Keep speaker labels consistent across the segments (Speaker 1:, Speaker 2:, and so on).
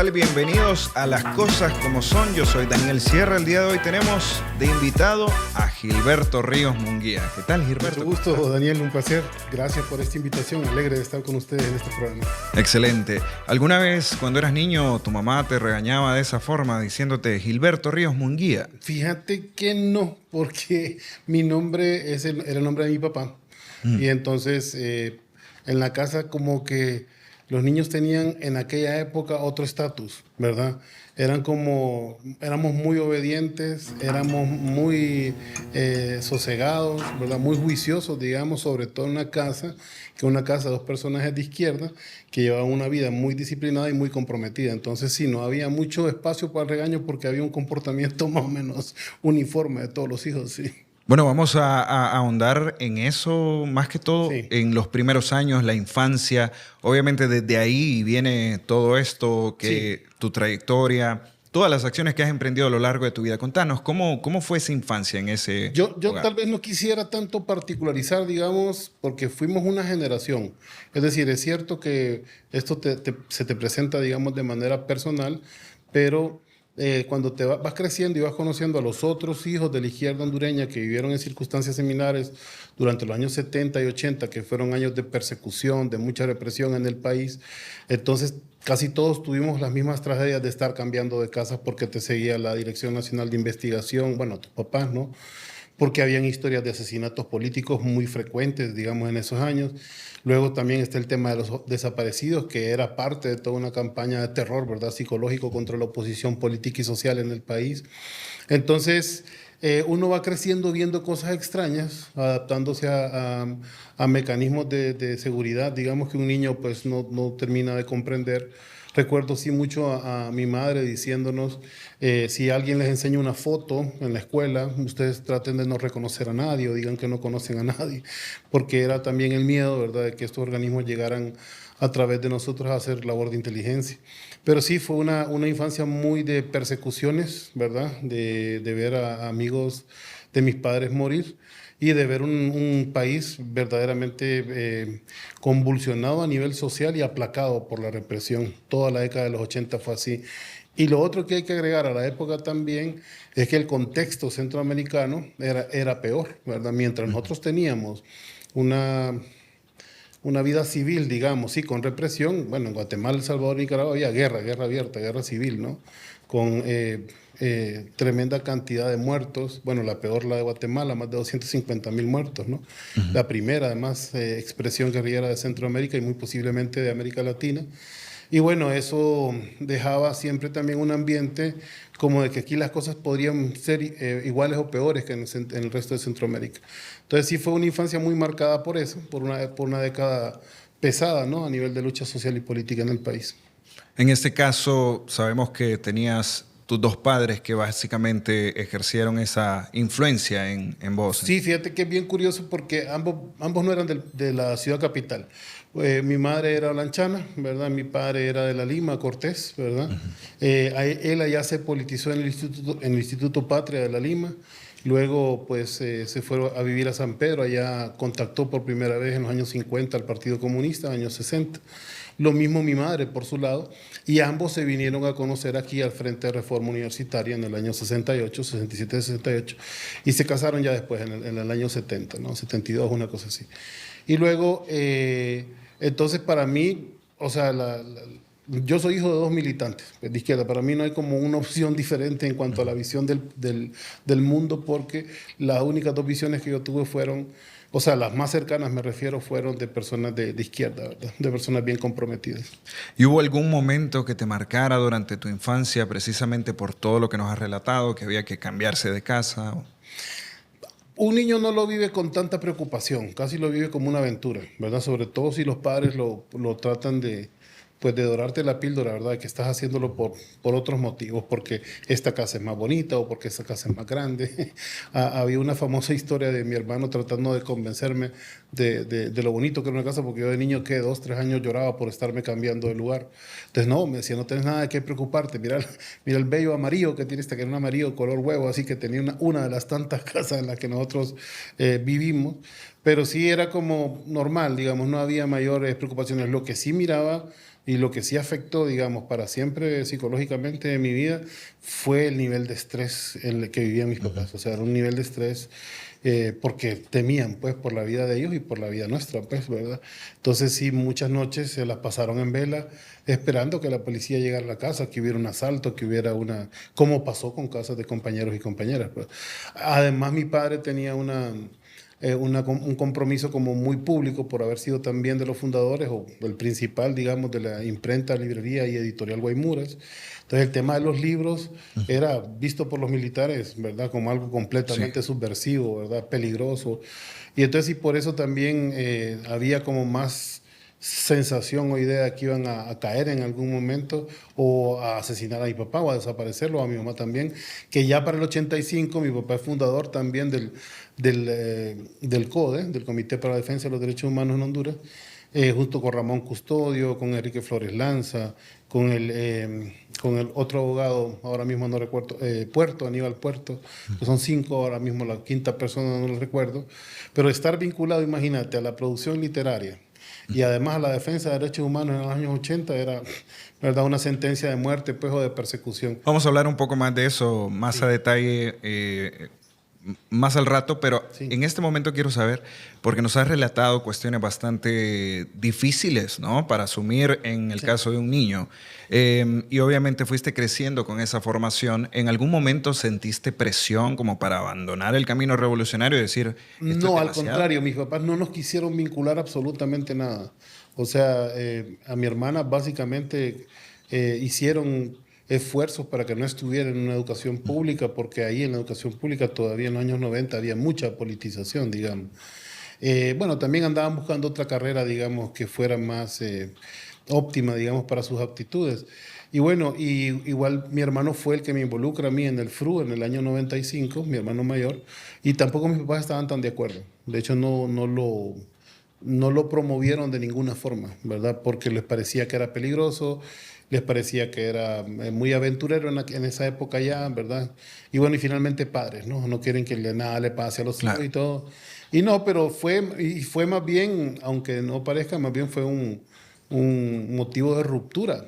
Speaker 1: tal? Bienvenidos a Las Cosas Como Son. Yo soy Daniel Sierra. El día de hoy tenemos de invitado a Gilberto Ríos Munguía. ¿Qué tal, Gilberto?
Speaker 2: Mucho gusto, Daniel, un placer. Gracias por esta invitación. Alegre de estar con ustedes en este programa.
Speaker 1: Excelente. ¿Alguna vez cuando eras niño tu mamá te regañaba de esa forma diciéndote Gilberto Ríos Munguía?
Speaker 2: Fíjate que no, porque mi nombre era el nombre de mi papá. Y entonces en la casa como que los niños tenían en aquella época otro estatus, ¿verdad? Éramos muy obedientes, éramos muy sosegados, ¿verdad? Muy juiciosos, digamos, sobre todo en una casa de dos personajes de izquierda que llevaban una vida muy disciplinada y muy comprometida. Entonces, sí, no había mucho espacio para el regaño porque había un comportamiento más o menos uniforme de todos los hijos, sí.
Speaker 1: Bueno, vamos a ahondar en eso, más que todo
Speaker 2: Sí.
Speaker 1: en los primeros años, la infancia. Obviamente desde ahí viene todo esto, que tu trayectoria, todas las acciones que has emprendido a lo largo de tu vida. Contanos, ¿cómo fue esa infancia en ese
Speaker 2: Yo
Speaker 1: hogar?
Speaker 2: tal vez no quisiera tanto particularizar, digamos, porque fuimos una generación. Es decir, es cierto que esto se te presenta, digamos, de manera personal, pero cuando vas creciendo y vas conociendo a los otros hijos de la izquierda hondureña que vivieron en circunstancias similares durante los años 70 y 80, que fueron años de persecución, de mucha represión en el país, entonces casi todos tuvimos las mismas tragedias de estar cambiando de casa porque te seguía la Dirección Nacional de Investigación, bueno, tus papás, ¿no? Porque habían historias de asesinatos políticos muy frecuentes, digamos, en esos años. Luego también está el tema de los desaparecidos, que era parte de toda una campaña de terror, ¿verdad?, psicológico contra la oposición política y social en el país. Entonces, uno va creciendo viendo cosas extrañas, adaptándose a mecanismos de seguridad, digamos, que un niño pues no termina de comprender. Recuerdo sí mucho a mi madre diciéndonos, si alguien les enseña una foto en la escuela, ustedes traten de no reconocer a nadie o digan que no conocen a nadie, porque era también el miedo, ¿verdad?, de que estos organismos llegaran a través de nosotros a hacer labor de inteligencia. Pero sí, fue una infancia muy de persecuciones, ¿verdad?, de ver a amigos de mis padres morir y de ver un país verdaderamente convulsionado a nivel social y aplacado por la represión. Toda la década de los 80 fue así. Y lo otro que hay que agregar a la época también es que el contexto centroamericano era peor, ¿verdad? Mientras nosotros teníamos una vida civil, digamos, sí, con represión. Bueno, en Guatemala, El Salvador y Nicaragua había guerra abierta, guerra civil, ¿no? Con tremenda cantidad de muertos. Bueno, la peor, la de Guatemala, más de 250,000 muertos, ¿no? La primera, además, expresión guerrillera de Centroamérica y muy posiblemente de América Latina. Y bueno, eso dejaba siempre también un ambiente como de que aquí las cosas podrían ser iguales o peores que en el resto de Centroamérica. Entonces sí fue una infancia muy marcada por eso, por una década pesada, ¿no?, a nivel de lucha social y política en el país.
Speaker 1: En este caso, sabemos que tenías tus dos padres que básicamente ejercieron esa influencia en vos.
Speaker 2: Sí, fíjate que es bien curioso porque ambos no eran de la ciudad capital. Mi madre era olanchana, ¿verdad? Mi padre era de La Lima, Cortés, ¿verdad? Él allá se politizó en el Instituto Patria de La Lima. Luego, pues, se fue a vivir a San Pedro. Allá contactó por primera vez en los años 50 al Partido Comunista, años 60. Lo mismo mi madre, por su lado. Y ambos se vinieron a conocer aquí al Frente de Reforma Universitaria en el año 68, 67, 68. Y se casaron ya después, en el año 70, ¿no? 72, una cosa así. Y luego, entonces para mí, o sea, yo soy hijo de dos militantes de izquierda. Para mí no hay como una opción diferente en cuanto a la visión del mundo, porque las únicas dos visiones que yo tuve fueron, o sea, las más cercanas me refiero, fueron de personas de izquierda, ¿verdad?, de personas bien comprometidas.
Speaker 1: ¿Y hubo algún momento que te marcara durante tu infancia precisamente por todo lo que nos has relatado, que había que cambiarse de casa?
Speaker 2: Un niño no lo vive con tanta preocupación, casi lo vive como una aventura, ¿verdad? Sobre todo si los padres lo tratan pues de dorarte la píldora, ¿verdad? Que estás haciéndolo por otros motivos, porque esta casa es más bonita o porque esta casa es más grande. Había una famosa historia de mi hermano tratando de convencerme de lo bonito que era una casa, porque yo de niño, que 2, 3 años lloraba por estarme cambiando de lugar. Entonces, no, me decía, no tienes nada de qué preocuparte, mira el bello amarillo que tiene esta, que era un amarillo color huevo, así que tenía una de las tantas casas en las que nosotros vivimos. Pero sí era como normal, digamos, no había mayores preocupaciones. Lo que sí miraba Y lo que sí afectó, digamos, para siempre psicológicamente en mi vida fue el nivel de estrés en el que vivían mis papás. O sea, era un nivel de estrés porque temían, pues, por la vida de ellos y por la vida nuestra, pues, ¿verdad? Entonces, sí, muchas noches se las pasaron en vela esperando que la policía llegara a la casa, que hubiera un asalto, que hubiera una... como pasó con casas de compañeros y compañeras, pues. Además, mi padre tenía un compromiso como muy público por haber sido también de los fundadores o el principal, digamos, de la imprenta, librería y editorial Guaymuras. Entonces el tema de los libros era visto por los militares, ¿verdad? Como algo completamente subversivo, ¿verdad? Peligroso. Y entonces y por eso también había como más sensación o idea de que iban a caer en algún momento o a asesinar a mi papá o a desaparecerlo, a mi mamá también, que ya para el 85 mi papá es fundador también del CODE, del Comité para la Defensa de los Derechos Humanos en Honduras, junto con Ramón Custodio, con Enrique Flores Lanza, con el otro abogado, ahora mismo no recuerdo, Aníbal Puerto, que son 5, ahora mismo la quinta persona no lo recuerdo, pero estar vinculado, imagínate, a la producción literaria, y además a la defensa de derechos humanos en los años 80 era, ¿verdad?, una sentencia de muerte, pues, o de persecución.
Speaker 1: Vamos a hablar un poco más de eso, más a detalle, más al rato, pero en este momento quiero saber, porque nos has relatado cuestiones bastante difíciles, ¿no?, para asumir en el caso de un niño. Y obviamente fuiste creciendo con esa formación. ¿En algún momento sentiste presión como para abandonar el camino revolucionario y decir, esto
Speaker 2: No,
Speaker 1: es
Speaker 2: al
Speaker 1: demasiado?
Speaker 2: contrario, mis papás no nos quisieron vincular absolutamente nada. O sea, a mi hermana básicamente hicieron esfuerzos para que no estuviera en una educación pública, porque ahí en la educación pública todavía en los años 90 había mucha politización, digamos. Bueno, también andaban buscando otra carrera, digamos, que fuera más óptima, digamos, para sus aptitudes. Y bueno, igual mi hermano fue el que me involucra a mí en el FRU en el año 95, mi hermano mayor, y tampoco mis papás estaban tan de acuerdo. De hecho, no lo promovieron de ninguna forma, ¿verdad? Porque les parecía que era peligroso, les parecía que era muy aventurero en esa época ya, ¿verdad? Y bueno, y finalmente padres, ¿no? No quieren que nada le pase a los hijos y todo. Y no, pero fue más bien, aunque no parezca, más bien fue un motivo de ruptura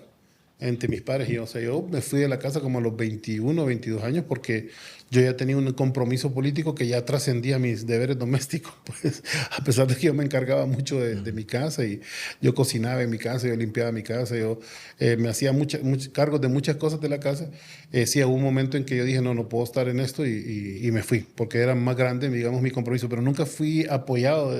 Speaker 2: entre mis padres y yo. O sea, yo me fui de la casa como a los 21, 22 años porque yo ya tenía un compromiso político que ya trascendía mis deberes domésticos, pues, a pesar de que yo me encargaba mucho de mi casa y yo cocinaba en mi casa, yo limpiaba mi casa, yo me hacía muchos cargos de muchas cosas de la casa. Sí, hubo un momento en que yo dije, no puedo estar en esto y me fui, porque era más grande, digamos, mi compromiso, pero nunca fui apoyado,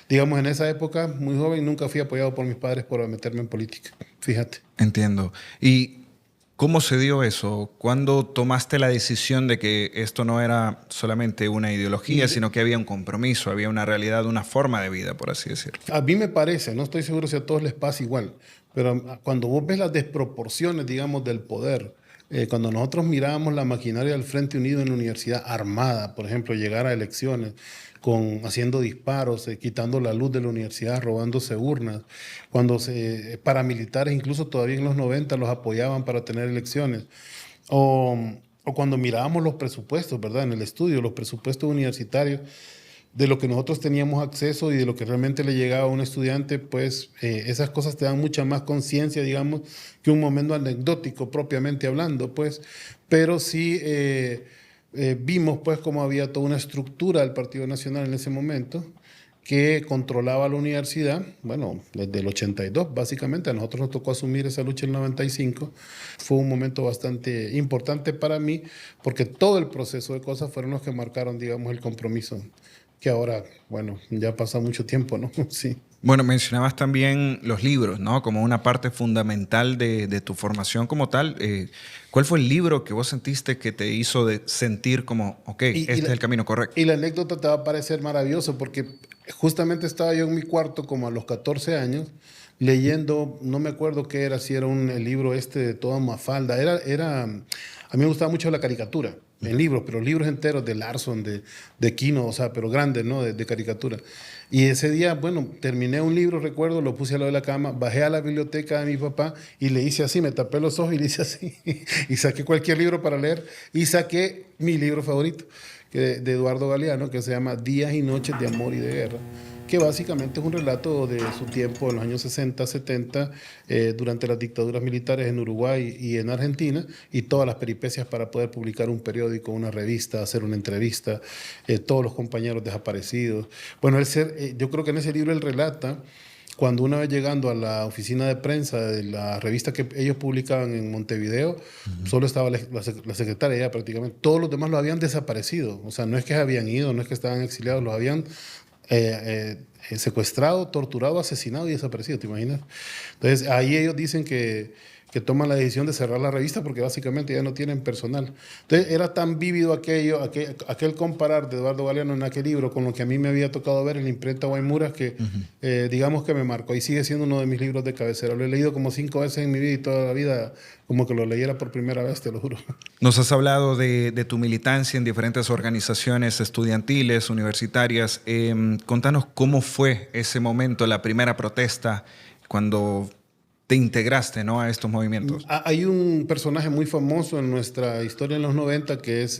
Speaker 2: digamos, en esa época, muy joven, nunca fui apoyado por mis padres por meterme en política, fíjate.
Speaker 1: Entiendo. ¿Y cómo se dio eso? ¿Cuándo tomaste la decisión de que esto no era solamente una ideología, sino que había un compromiso, había una realidad, una forma de vida, por así decirlo?
Speaker 2: A mí me parece, no estoy seguro si a todos les pasa igual, pero cuando vos ves las desproporciones, digamos, del poder, cuando nosotros mirábamos la maquinaria del Frente Unido en la universidad armada, por ejemplo, llegar a elecciones, haciendo disparos, quitando la luz de la universidad, robándose urnas, cuando paramilitares, incluso todavía en los 90, los apoyaban para tener elecciones, o cuando mirábamos los presupuestos, ¿verdad? En el estudio, los presupuestos universitarios, de lo que nosotros teníamos acceso y de lo que realmente le llegaba a un estudiante, pues esas cosas te dan mucha más conciencia, digamos, que un momento anecdótico propiamente hablando, pues, pero sí vimos pues cómo había toda una estructura del Partido Nacional en ese momento que controlaba la universidad, bueno, desde el 82 básicamente, a nosotros nos tocó asumir esa lucha en el 95, fue un momento bastante importante para mí porque todo el proceso de cosas fueron los que marcaron, digamos, el compromiso, que ahora, bueno, ya pasa mucho tiempo, ¿no? Sí.
Speaker 1: Bueno, mencionabas también los libros, ¿no? Como una parte fundamental de tu formación como tal. ¿Cuál fue el libro que vos sentiste que te hizo sentir como, ok, este es el camino correcto?
Speaker 2: Y la anécdota te va a parecer maravilloso porque justamente estaba yo en mi cuarto como a los 14 años leyendo, no me acuerdo qué era, si era el libro de toda Mafalda. A mí me gustaba mucho la caricatura en libros, pero libros enteros de Larson, de Quino, o sea, pero grandes, ¿no? De caricatura. Y ese día, bueno, terminé un libro, recuerdo, lo puse al lado de la cama, bajé a la biblioteca de mi papá y le hice así, me tapé los ojos y le hice así. Y saqué cualquier libro para leer y saqué mi libro favorito, de Eduardo Galeano, que se llama Días y Noches de Amor y de Guerra. que básicamente es un relato de su tiempo en los años 60, 70, durante las dictaduras militares en Uruguay y en Argentina, y todas las peripecias para poder publicar un periódico, una revista, hacer una entrevista, todos los compañeros desaparecidos. Bueno, yo creo que en ese libro él relata cuando una vez llegando a la oficina de prensa de la revista que ellos publicaban en Montevideo, solo estaba la secretaria ya prácticamente. Todos los demás lo habían desaparecido. O sea, no es que habían ido, no es que estaban exiliados, los habían secuestrado, torturado, asesinado y desaparecido, ¿te imaginas? Entonces, ahí ellos dicen que toman la decisión de cerrar la revista porque básicamente ya no tienen personal. Entonces, era tan vívido aquel comparar de Eduardo Galeano en aquel libro con lo que a mí me había tocado ver en la imprenta Guaymuras, que digamos que me marcó y sigue siendo uno de mis libros de cabecera. Lo he leído como 5 veces en mi vida y toda la vida como que lo leyera por primera vez, te lo juro.
Speaker 1: Nos has hablado de tu militancia en diferentes organizaciones estudiantiles, universitarias. Contanos cómo fue ese momento, la primera protesta, cuando te integraste, ¿no?, a estos movimientos.
Speaker 2: Hay un personaje muy famoso en nuestra historia en los 90 que es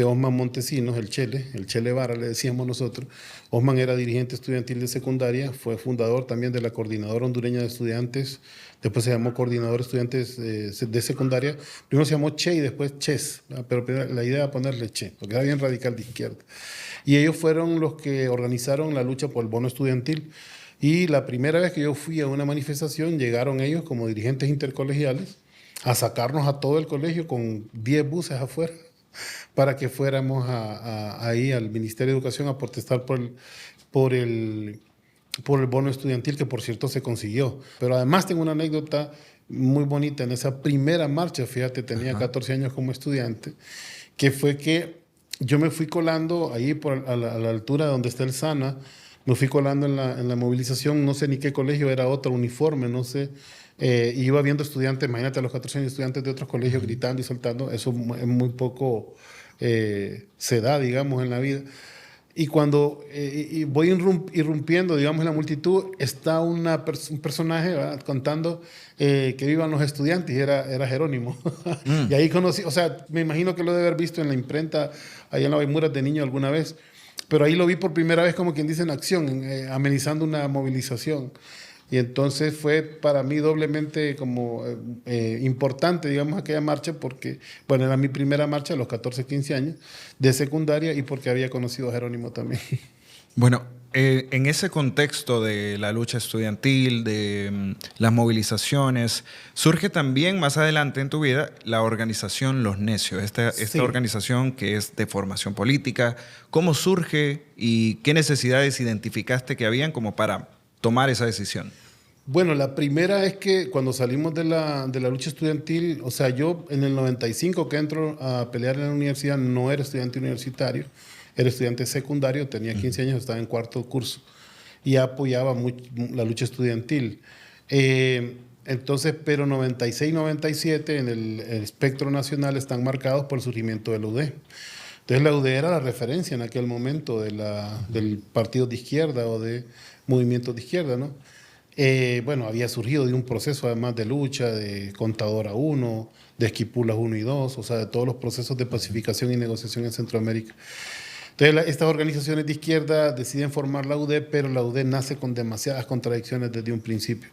Speaker 2: Osman Montesinos, el Chele Vara, le decíamos nosotros. Osman era dirigente estudiantil de secundaria, fue fundador también de la Coordinadora Hondureña de Estudiantes, después se llamó Coordinador Estudiantes de Secundaria. Primero se llamó Che y después Ches, pero la idea era ponerle Che, porque era bien radical de izquierda. Y ellos fueron los que organizaron la lucha por el bono estudiantil. Y la primera vez que yo fui a una manifestación, llegaron ellos como dirigentes intercolegiales a sacarnos a todo el colegio con 10 buses afuera para que fuéramos ahí al Ministerio de Educación a protestar por el bono estudiantil, que por cierto se consiguió. Pero además tengo una anécdota muy bonita en esa primera marcha, fíjate, tenía 14 años como estudiante, que fue que yo me fui colando ahí a la altura donde está el SANA. Me fui colando en la movilización, no sé ni qué colegio, era otro uniforme, no sé. Y iba viendo estudiantes, imagínate a los 14 años, estudiantes de otros colegios gritando y saltando. Eso es muy poco se da, digamos, en la vida. Y cuando voy irrumpiendo, digamos, en la multitud, está un personaje, ¿verdad?, contando que vivan los estudiantes, y era Jerónimo. Y ahí conocí, o sea, me imagino que lo debe haber visto en la imprenta, allá en la Guaymuras de niño alguna vez. Pero ahí lo vi por primera vez, como quien dice, en acción, amenizando una movilización. Y entonces fue para mí doblemente como importante, digamos, aquella marcha, porque, bueno, era mi primera marcha a los 14, 15 años de secundaria y porque había conocido a Jerónimo también.
Speaker 1: Bueno, en ese contexto de la lucha estudiantil, de las movilizaciones, surge también más adelante en tu vida la organización Los Necios, esta
Speaker 2: Sí.
Speaker 1: organización que es de formación política. ¿Cómo surge y qué necesidades identificaste que habían como para tomar esa decisión?
Speaker 2: Bueno, la primera es que cuando salimos de la lucha estudiantil, o sea, yo en el 95 que entro a pelear en la universidad no era estudiante universitario, era estudiante secundario, tenía 15 años, estaba en cuarto curso y apoyaba mucho la lucha estudiantil. Entonces, pero 96, 97 en el espectro nacional están marcados por el surgimiento de la UD. Entonces la UD era la referencia en aquel momento del partido de izquierda o de movimientos de izquierda, ¿no? Bueno, había surgido de un proceso además de lucha, de Contadora 1, de Esquipulas 1 y 2, o sea, de todos los procesos de pacificación y negociación en Centroamérica. Entonces, estas organizaciones de izquierda deciden formar la UD, pero la UD nace con demasiadas contradicciones desde un principio.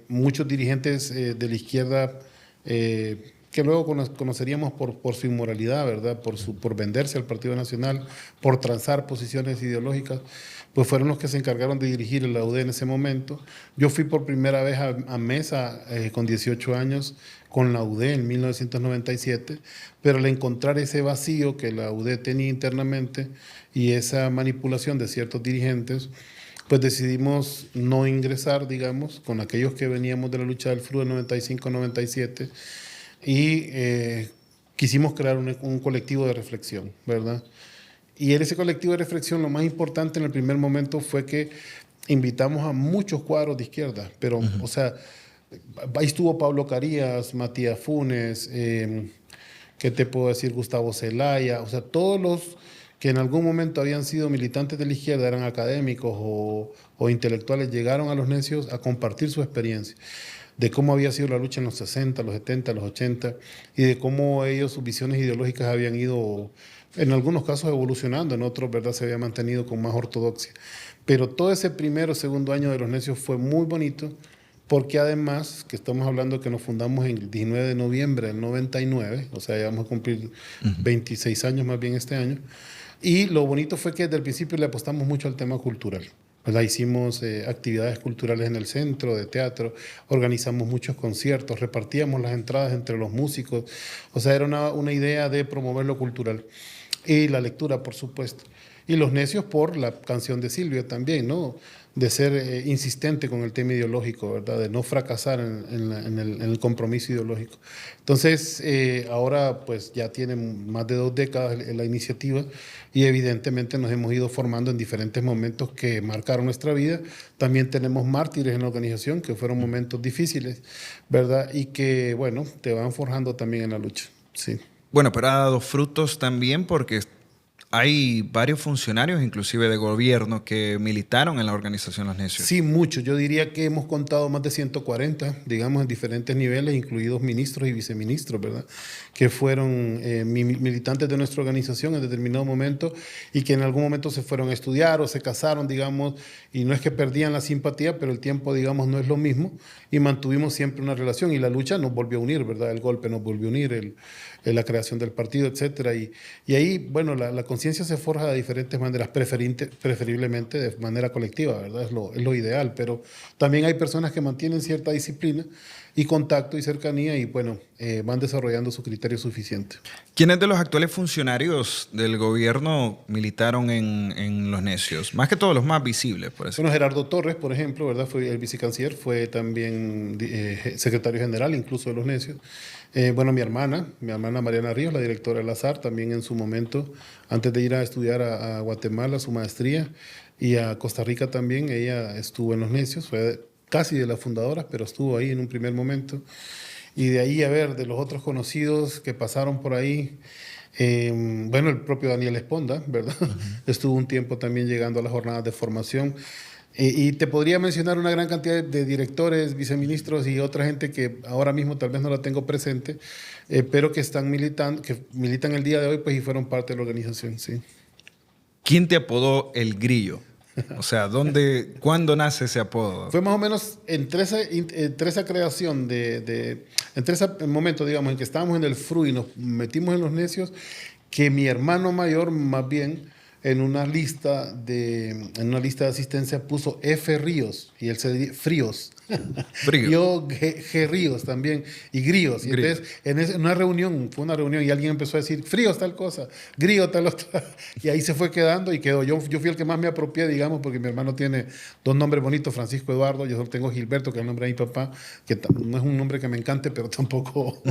Speaker 2: Muchos dirigentes de la izquierda, que luego conoceríamos por su inmoralidad, ¿verdad?, por venderse al Partido Nacional, por transar posiciones ideológicas, pues fueron los que se encargaron de dirigir la UD en ese momento. Yo fui por primera vez a mesa con 18 años con la UD en 1997, pero al encontrar ese vacío que la UD tenía internamente y esa manipulación de ciertos dirigentes, pues decidimos no ingresar, digamos, con aquellos que veníamos de la lucha del FRU del 95-97 y quisimos crear un colectivo de reflexión, ¿verdad? Y en ese colectivo de reflexión lo más importante en el primer momento fue que invitamos a muchos cuadros de izquierda, pero, o sea, ahí estuvo Pablo Carías, Matías Funes, ¿qué te puedo decir? Gustavo Zelaya, o sea, todos los que en algún momento habían sido militantes de la izquierda, eran académicos o intelectuales, llegaron a Los Necios a compartir su experiencia. de cómo había sido la lucha en los 60, los 70, los 80, y de cómo ellos, sus visiones ideológicas habían ido, en algunos casos evolucionando, en otros, ¿verdad?, se había mantenido con más ortodoxia. Pero todo ese primero, segundo año de Los Necios fue muy bonito, porque además, que estamos hablando que nos fundamos el 19 de noviembre del 99, o sea, ya vamos a cumplir 26 años más bien este año, y lo bonito fue que desde el principio le apostamos mucho al tema cultural. ¿Verdad? Hicimos actividades culturales en el centro, de teatro, organizamos muchos conciertos, repartíamos las entradas entre los músicos, o sea, era una idea de promover lo cultural. Y la lectura, por supuesto. Y Los Necios por la canción de Silvio también, ¿no? De ser insistente con el tema ideológico, ¿verdad? De no fracasar en el compromiso ideológico. Entonces, ahora pues ya tienen más de 2 décadas la iniciativa y evidentemente nos hemos ido formando en diferentes momentos que marcaron nuestra vida. También tenemos mártires en la organización, que fueron momentos difíciles, ¿verdad? Y que, bueno, te van forjando también en la lucha, sí.
Speaker 1: Bueno, pero ha dado frutos también porque hay varios funcionarios, inclusive de gobierno, que militaron en la organización Los Necios.
Speaker 2: Sí, mucho. Yo diría que hemos contado más de 140, digamos, en diferentes niveles, incluidos ministros y viceministros, ¿verdad? Que fueron militantes de nuestra organización en determinado momento y que en algún momento se fueron a estudiar o se casaron, digamos, y no es que perdían la simpatía, pero el tiempo, digamos, no es lo mismo y mantuvimos siempre una relación y la lucha nos volvió a unir, ¿verdad? El golpe nos volvió a unir, la creación del partido, etcétera. Y ahí, bueno, la conciencia se forja de diferentes maneras, preferiblemente de manera colectiva, ¿verdad? Es lo ideal, pero también hay personas que mantienen cierta disciplina y contacto y cercanía y, bueno, van desarrollando su criterio suficiente.
Speaker 1: ¿Quiénes de los actuales funcionarios del gobierno militaron en Los Necios? Más que todos los más visibles, por eso.
Speaker 2: Bueno, Gerardo Torres, por ejemplo, ¿verdad? Fue el vicecanciller, fue también secretario general incluso de Los Necios. Bueno, mi hermana Mariana Ríos, la directora del Azar, también en su momento, antes de ir a estudiar a Guatemala su maestría y a Costa Rica también, ella estuvo en Los Necios, fue casi de las fundadoras, pero estuvo ahí en un primer momento. Y de ahí, a ver, de los otros conocidos que pasaron por ahí, bueno, el propio Daniel Esponda, ¿verdad? Estuvo un tiempo también llegando a las jornadas de formación. Y te podría mencionar una gran cantidad de directores, viceministros y otra gente que ahora mismo tal vez no la tengo presente, pero que militan el día de hoy pues, y fueron parte de la organización, sí.
Speaker 1: ¿Quién te apodó el Grillo? O sea, ¿cuándo nace ese apodo?
Speaker 2: Fue más o menos entre esa creación, entre ese momento, digamos, en que estábamos en el FRU y nos metimos en Los Necios, que mi hermano mayor, más bien, en una lista de asistencia puso F. Ríos y él se dice Fríos.
Speaker 1: Frío.
Speaker 2: Yo G. Ríos también y Gríos. Y entonces en una reunión, fue una reunión y alguien empezó a decir Fríos tal cosa, Grío tal otra. Y ahí se fue quedando y quedó. Yo fui el que más me apropié, digamos, porque mi hermano tiene 2 nombres bonitos, Francisco Eduardo, yo solo tengo Gilberto, que es el nombre de mi papá, que no es un nombre que me encante, pero tampoco.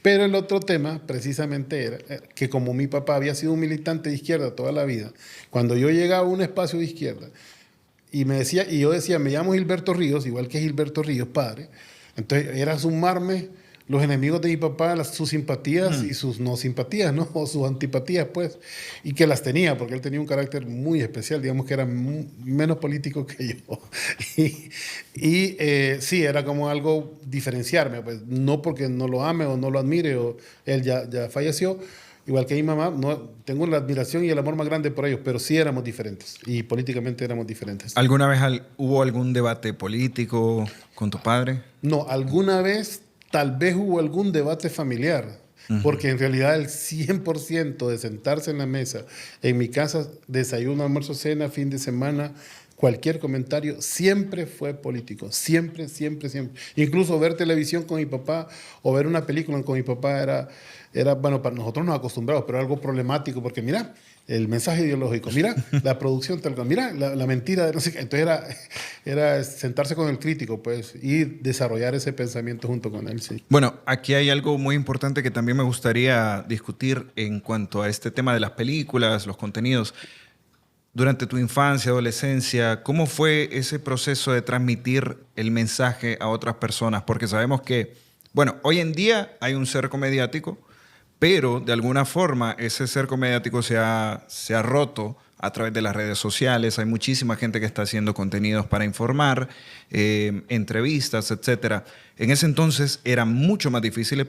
Speaker 2: Pero el otro tema precisamente era que como mi papá había sido un militante de izquierda toda la vida, cuando yo llegaba a un espacio de izquierda y yo decía, me llamo Gilberto Ríos, igual que Gilberto Ríos, padre, entonces era sumarme los enemigos de mi papá, sus simpatías y sus no simpatías, ¿no? O sus antipatías, pues, y que las tenía, porque él tenía un carácter muy especial, digamos que era menos político que yo. Sí, era como algo diferenciarme, pues, no porque no lo ame o no lo admire, o él ya falleció, igual que mi mamá, no, tengo la admiración y el amor más grande por ellos, pero sí éramos diferentes y políticamente éramos diferentes.
Speaker 1: ¿Alguna vez hubo algún debate político con tu padre?
Speaker 2: No, alguna vez tal vez hubo algún debate familiar, porque en realidad el 100% de sentarse en la mesa, en mi casa, desayuno, almuerzo, cena, fin de semana, cualquier comentario, siempre fue político, siempre. Incluso ver televisión con mi papá o ver una película con mi papá era bueno, para nosotros nos acostumbramos, pero algo problemático, porque mira, el mensaje ideológico, mira, la producción tal, mira, la mentira, de no sé qué. Entonces era sentarse con el crítico, pues, y desarrollar ese pensamiento junto con él, sí.
Speaker 1: Bueno, aquí hay algo muy importante que también me gustaría discutir en cuanto a este tema de las películas, los contenidos. Durante tu infancia, adolescencia, ¿cómo fue ese proceso de transmitir el mensaje a otras personas? Porque sabemos que, bueno, hoy en día hay un cerco mediático, pero de alguna forma ese cerco mediático se ha roto a través de las redes sociales. Hay muchísima gente que está haciendo contenidos para informar, entrevistas, etcétera. En ese entonces era mucho más difícil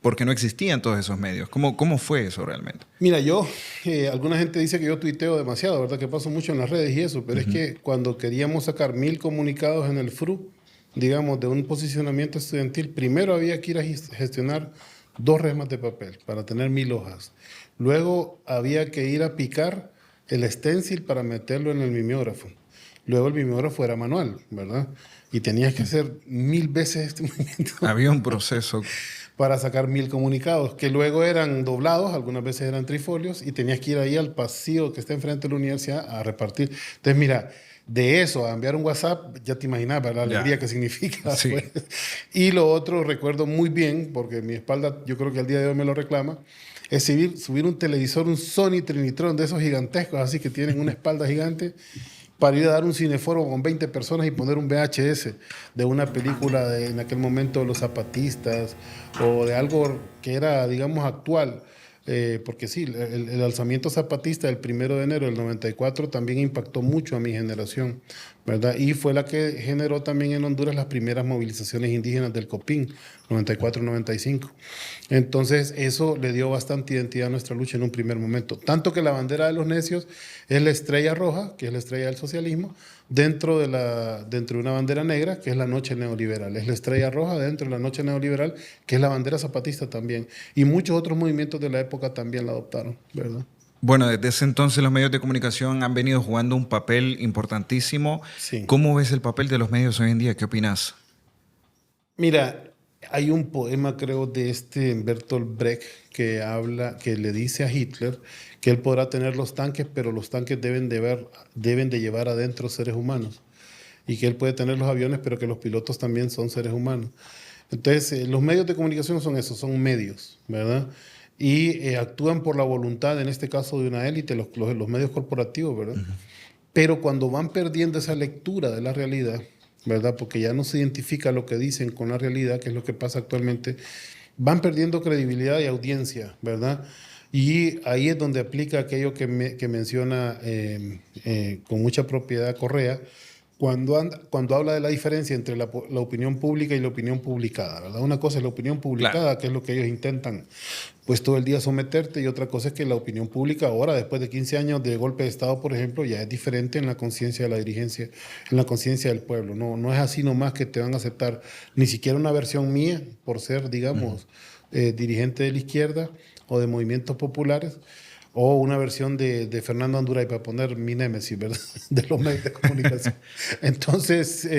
Speaker 1: porque no existían todos esos medios. ¿Cómo fue eso realmente?
Speaker 2: Mira, alguna gente dice que yo tuiteo demasiado, ¿verdad? Que paso mucho en las redes y eso, pero es que cuando queríamos sacar 1000 comunicados en el FRU, digamos, de un posicionamiento estudiantil, primero había que ir a gestionar 2 resmas de papel para tener 1000 hojas. Luego había que ir a picar el stencil para meterlo en el mimeógrafo. Luego el mimeógrafo era manual, ¿verdad? Y tenías que hacer 1000 veces este movimiento.
Speaker 1: Había un proceso.
Speaker 2: Para sacar 1000 comunicados, que luego eran doblados, algunas veces eran trifolios, y tenías que ir ahí al pasillo que está enfrente de la universidad a repartir. Entonces, mira, de eso a enviar un WhatsApp, ya te imaginas, ¿verdad? La alegría que significa.
Speaker 1: Sí.
Speaker 2: Pues. Y lo otro, recuerdo muy bien, porque mi espalda, yo creo que al día de hoy me lo reclama, es subir un televisor, un Sony Trinitron de esos gigantescos, así que tienen una espalda gigante, para ir a dar un cineforo con 20 personas y poner un VHS de una película en aquel momento Los Zapatistas o de algo que era, digamos, actual. Porque sí, el alzamiento zapatista del 1 de enero del 94 también impactó mucho a mi generación, ¿verdad? Y fue la que generó también en Honduras las primeras movilizaciones indígenas del COPIN, 94-95. Entonces, eso le dio bastante identidad a nuestra lucha en un primer momento. Tanto que la bandera de los necios es la estrella roja, que es la estrella del socialismo, dentro de una bandera negra, que es la noche neoliberal. Es la estrella roja dentro de la noche neoliberal, que es la bandera zapatista también. Y muchos otros movimientos de la época también la adoptaron, ¿verdad?
Speaker 1: Bueno, desde ese entonces los medios de comunicación han venido jugando un papel importantísimo.
Speaker 2: Sí.
Speaker 1: ¿Cómo ves el papel de los medios hoy en día? ¿Qué opinas?
Speaker 2: Mira, hay un poema, creo, de Bertolt Brecht que le dice a Hitler que él podrá tener los tanques, pero los tanques deben de llevar adentro seres humanos. Y que él puede tener los aviones, pero que los pilotos también son seres humanos. Entonces, los medios de comunicación son eso, son medios, ¿verdad? Y actúan por la voluntad, en este caso, de una élite, los medios corporativos, ¿verdad? Pero cuando van perdiendo esa lectura de la realidad, ¿verdad? Porque ya no se identifica lo que dicen con la realidad, que es lo que pasa actualmente, van perdiendo credibilidad y audiencia, ¿verdad? Y ahí es donde aplica aquello que menciona con mucha propiedad Correa, cuando habla de la diferencia entre la opinión pública y la opinión publicada, ¿verdad? Una cosa es la opinión publicada, claro, que es lo que ellos intentan pues todo el día someterte, y otra cosa es que la opinión pública ahora, después de 15 años de golpe de Estado, por ejemplo, ya es diferente en la conciencia de la dirigencia, en la conciencia del pueblo. No es así nomás que te van a aceptar ni siquiera una versión mía por ser, digamos, dirigente de la izquierda o de movimientos populares, o una versión de Fernando Anduray, para poner mi némesis, ¿verdad? De los medios de comunicación. Entonces,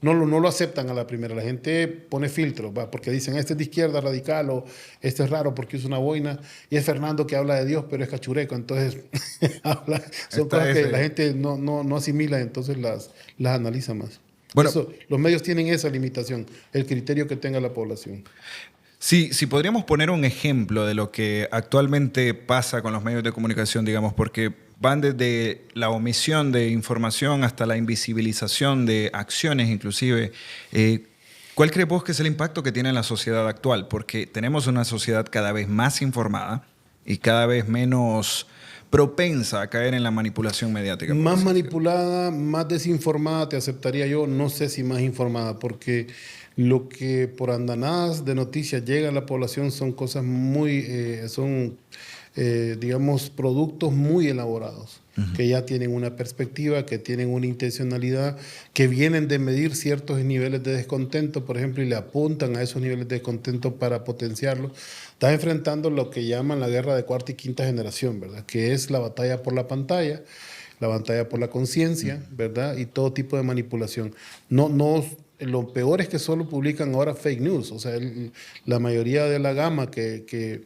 Speaker 2: no lo aceptan a la primera. La gente pone filtros, ¿va? Porque dicen, este es de izquierda radical, o este es raro porque usa una boina, y es Fernando que habla de Dios, pero es cachureco. Entonces, son cosas que la gente no asimila, entonces las analiza más. Bueno, los medios tienen esa limitación, el criterio que tenga la población.
Speaker 1: Sí, si podríamos poner un ejemplo de lo que actualmente pasa con los medios de comunicación, digamos, porque van desde la omisión de información hasta la invisibilización de acciones inclusive. ¿Cuál crees vos que es el impacto que tiene en la sociedad actual? Porque tenemos una sociedad cada vez más informada y cada vez menos propensa a caer en la manipulación mediática.
Speaker 2: Más manipulada, más desinformada, te aceptaría yo, no sé si más informada, porque lo que por andanadas de noticias llega a la población son cosas digamos, productos muy elaborados, que ya tienen una perspectiva, que tienen una intencionalidad, que vienen de medir ciertos niveles de descontento, por ejemplo, y le apuntan a esos niveles de descontento para potenciarlos. Estás enfrentando lo que llaman la guerra de cuarta y quinta generación, ¿verdad? Que es la batalla por la pantalla, la batalla por la conciencia, ¿verdad? Y todo tipo de manipulación. Lo peor es que solo publican ahora fake news. O sea, la mayoría de la gama que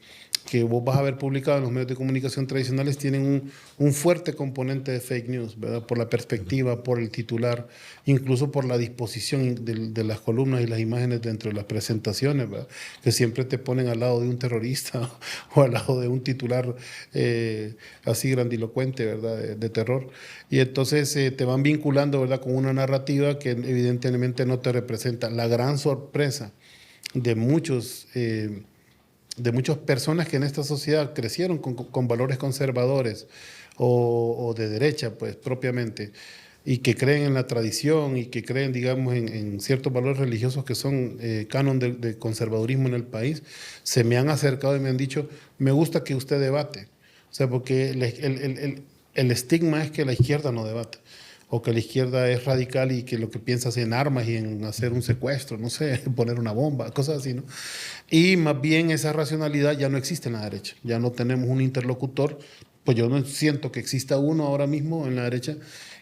Speaker 2: vos vas a ver publicado en los medios de comunicación tradicionales tienen un fuerte componente de fake news, ¿verdad? Por la perspectiva, por el titular, incluso por la disposición de las columnas y las imágenes dentro de las presentaciones, ¿verdad? Que siempre te ponen al lado de un terrorista o al lado de un titular así grandilocuente, ¿verdad? De terror. Y entonces te van vinculando, ¿verdad? Con una narrativa que evidentemente no te representa. La gran sorpresa de muchos de muchas personas que en esta sociedad crecieron con valores conservadores o de derecha, pues propiamente, y que creen en la tradición y que creen, digamos, en ciertos valores religiosos que son canon de conservadurismo en el país, se me han acercado y me han dicho, me gusta que usted debate. O sea, porque el estigma es que la izquierda no debate, o que la izquierda es radical y que lo que piensa es en armas y en hacer un secuestro, no sé, poner una bomba, cosas así, ¿no? Y más bien esa racionalidad ya no existe en la derecha, ya no tenemos un interlocutor, pues yo no siento que exista uno ahora mismo en la derecha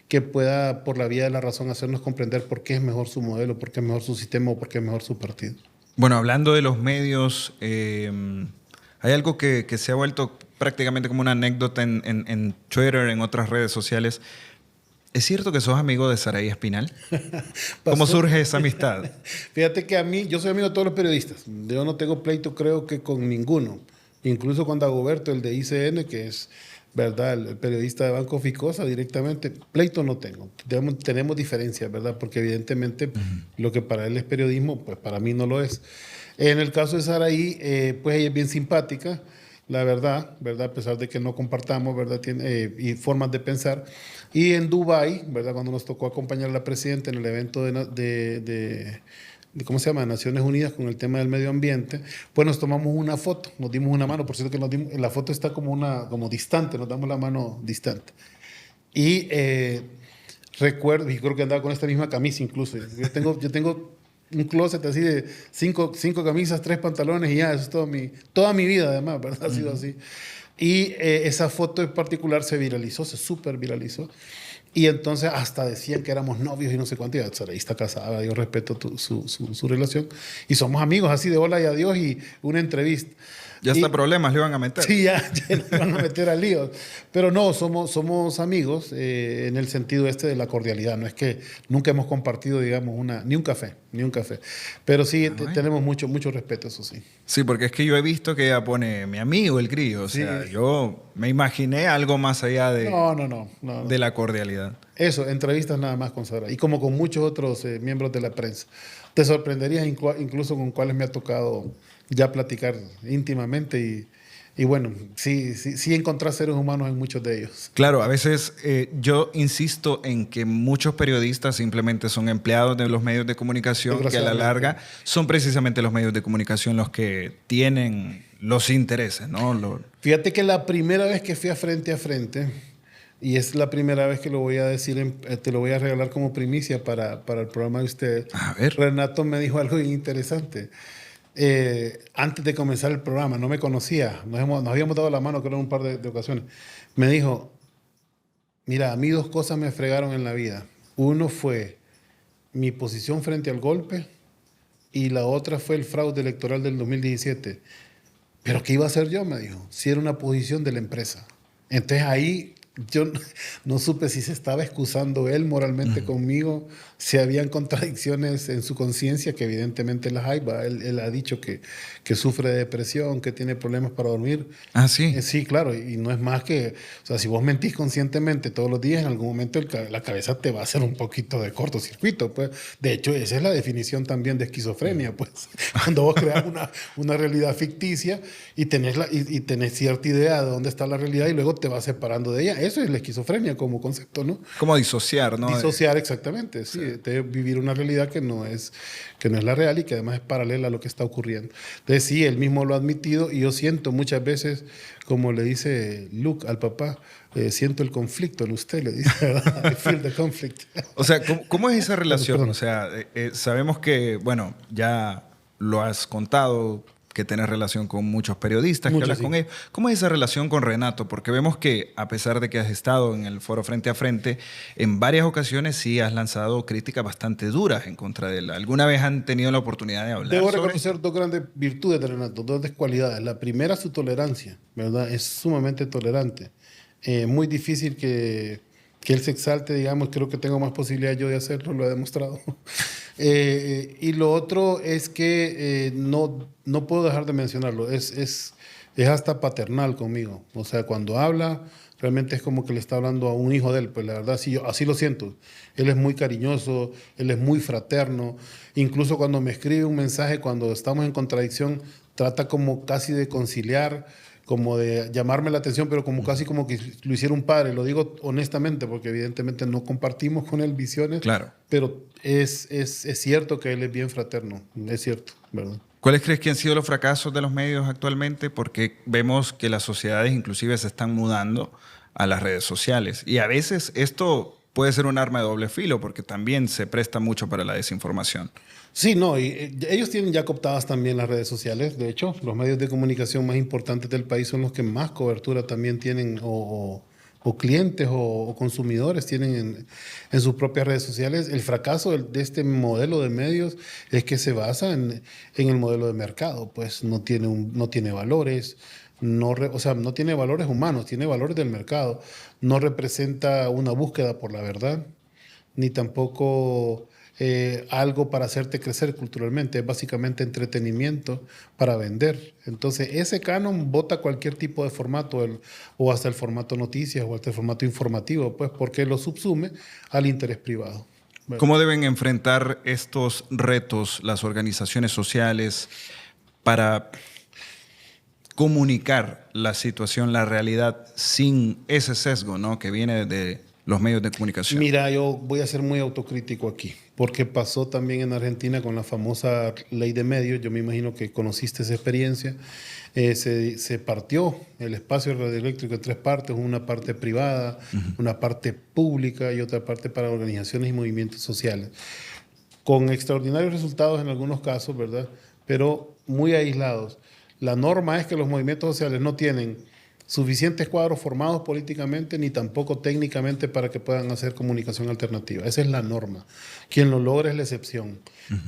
Speaker 2: que pueda, por la vía de la razón, hacernos comprender por qué es mejor su modelo, por qué es mejor su sistema o por qué es mejor su partido.
Speaker 1: Bueno, hablando de los medios, hay algo que se ha vuelto prácticamente como una anécdota en Twitter, en otras redes sociales. ¿Es cierto que sos amigo de Saraí Espinal? ¿Cómo surge esa amistad?
Speaker 2: Fíjate que a mí, yo soy amigo de todos los periodistas. Yo no tengo pleito, creo que con ninguno. Incluso con Dagoberto, el de ICN, que es, ¿verdad?, el periodista de Banco Ficosa, directamente, pleito no tengo. Tenemos diferencias, ¿verdad? Porque evidentemente lo que para él es periodismo, pues para mí no lo es. En el caso de Saraí, pues ella es bien simpática, la verdad, ¿verdad? A pesar de que no compartamos, ¿verdad? Tiene, y formas de pensar. Y en Dubái, ¿verdad? Cuando nos tocó acompañar a la presidenta en el evento de ¿cómo se llama? Naciones Unidas con el tema del medio ambiente, pues nos tomamos una foto, nos dimos una mano, por cierto que la foto está como distante, nos damos la mano distante. Y recuerdo, y creo que andaba con esta misma camisa incluso. Yo tengo un closet así de cinco camisas, 3 pantalones y ya, eso es toda mi vida además, ¿verdad? Ha sido así. Y esa foto en particular se viralizó, se súper viralizó. Y entonces hasta decían que éramos novios y no sé cuánto. Y Saraí está casada, yo respeto su relación. Y somos amigos así de hola y adiós y una entrevista.
Speaker 1: Ya hasta problemas le van a meter.
Speaker 2: Sí, ya le van a meter al lío. Pero no, somos amigos en el sentido este de la cordialidad. No es que nunca hemos compartido, digamos, ni un café. Pero sí tenemos mucho respeto, eso sí.
Speaker 1: Sí, porque es que yo he visto que ella pone mi amigo el crío. O sea, yo me imaginé algo más allá de,
Speaker 2: no.
Speaker 1: de la cordialidad.
Speaker 2: Eso, entrevistas nada más con Sara. Y como con muchos otros miembros de la prensa. Te sorprenderías incluso con cuáles me ha tocado ya platicar íntimamente y bueno, sí encontrar seres humanos en muchos de ellos.
Speaker 1: Claro, a veces yo insisto en que muchos periodistas simplemente son empleados de los medios de comunicación que a la larga son precisamente los medios de comunicación los que tienen los intereses, ¿no?
Speaker 2: Fíjate que la primera vez que fui a frente, y es la primera vez que lo voy a decir, te lo voy a regalar como primicia para el programa de ustedes.
Speaker 1: A ver.
Speaker 2: Renato me dijo algo bien interesante. Antes de comenzar el programa, no me conocía, nos habíamos dado la mano creo en un par de ocasiones. Me dijo, mira, a mí 2 cosas me fregaron en la vida. Uno fue mi posición frente al golpe y la otra fue el fraude electoral del 2017. ¿Pero qué iba a hacer yo? Me dijo, si era una posición de la empresa. Entonces ahí yo no supe si se estaba excusando él moralmente conmigo, si habían contradicciones en su conciencia, que evidentemente las hay. Él ha dicho que sufre de depresión, que tiene problemas para dormir.
Speaker 1: Ah, sí.
Speaker 2: Sí, claro, y no es más que, o sea, si vos mentís conscientemente todos los días, en algún momento la cabeza te va a hacer un poquito de cortocircuito, pues. De hecho, esa es la definición también de esquizofrenia, pues. Cuando vos creas una realidad ficticia y tenés cierta idea de dónde está la realidad y luego te vas separando de ella. Eso es la esquizofrenia como concepto, ¿no?
Speaker 1: Como disociar, ¿no?
Speaker 2: Disociar, exactamente, sí. De vivir una realidad que no es la real y que además es paralela a lo que está ocurriendo. Entonces, sí, él mismo lo ha admitido y yo siento muchas veces, como le dice Luke al papá, siento el conflicto en usted, le dice, ¿verdad? I feel the conflict.
Speaker 1: O sea, ¿cómo es esa relación? O sea, sabemos que, bueno, ya lo has contado, que tenés relación con muchos periodistas, que hablas con ellos. ¿Cómo es esa relación con Renato? Porque vemos que, a pesar de que has estado en el foro Frente a Frente, en varias ocasiones sí has lanzado críticas bastante duras en contra de él. ¿Alguna vez han tenido la oportunidad de hablar
Speaker 2: Debo
Speaker 1: sobre
Speaker 2: reconocer 2 grandes virtudes de Renato, 2 cualidades. La primera, su tolerancia, ¿verdad? Es sumamente tolerante. Muy difícil que él se exalte, digamos. Creo que tengo más posibilidad yo de hacerlo, lo he demostrado. Y lo otro es que no puedo dejar de mencionarlo, es hasta paternal conmigo. O sea, cuando habla, realmente es como que le está hablando a un hijo de él. Pues la verdad, sí, yo así lo siento. Él es muy cariñoso, él es muy fraterno. Incluso cuando me escribe un mensaje, cuando estamos en contradicción, trata como casi de conciliar, como de llamarme la atención, pero como casi como que lo hiciera un padre. Lo digo honestamente porque evidentemente no compartimos con él visiones,
Speaker 1: Claro.
Speaker 2: pero es cierto que él es bien fraterno, es cierto, ¿verdad?
Speaker 1: ¿Cuáles crees que han sido los fracasos de los medios actualmente? Porque vemos que las sociedades inclusive se están mudando a las redes sociales. Y a veces esto puede ser un arma de doble filo porque también se presta mucho para la desinformación.
Speaker 2: Sí, no, y ellos tienen ya cooptadas también las redes sociales. De hecho, los medios de comunicación más importantes del país son los que más cobertura también tienen o clientes o consumidores tienen en sus propias redes sociales. El fracaso de este modelo de medios es que se basa en el modelo de mercado, pues no tiene valores. O sea, no tiene valores humanos, tiene valores del mercado. No representa una búsqueda por la verdad, ni tampoco algo para hacerte crecer culturalmente. Es básicamente entretenimiento para vender. Entonces, ese canon bota cualquier tipo de formato, o hasta el formato noticias, o hasta el formato informativo, pues porque lo subsume al interés privado. Bueno.
Speaker 1: ¿Cómo deben enfrentar estos retos las organizaciones sociales para comunicar la situación, la realidad, sin ese sesgo, ¿no?, que viene de los medios de comunicación?
Speaker 2: Mira, yo voy a ser muy autocrítico aquí, porque pasó también en Argentina con la famosa ley de medios. Yo me imagino que conociste esa experiencia. Se partió el espacio radioeléctrico en tres partes: una parte privada, una parte pública y otra parte para organizaciones y movimientos sociales, con extraordinarios resultados en algunos casos, ¿verdad? Pero muy aislados. La norma es que los movimientos sociales no tienen suficientes cuadros formados políticamente ni tampoco técnicamente para que puedan hacer comunicación alternativa. Esa es la norma. Quien lo logra es la excepción.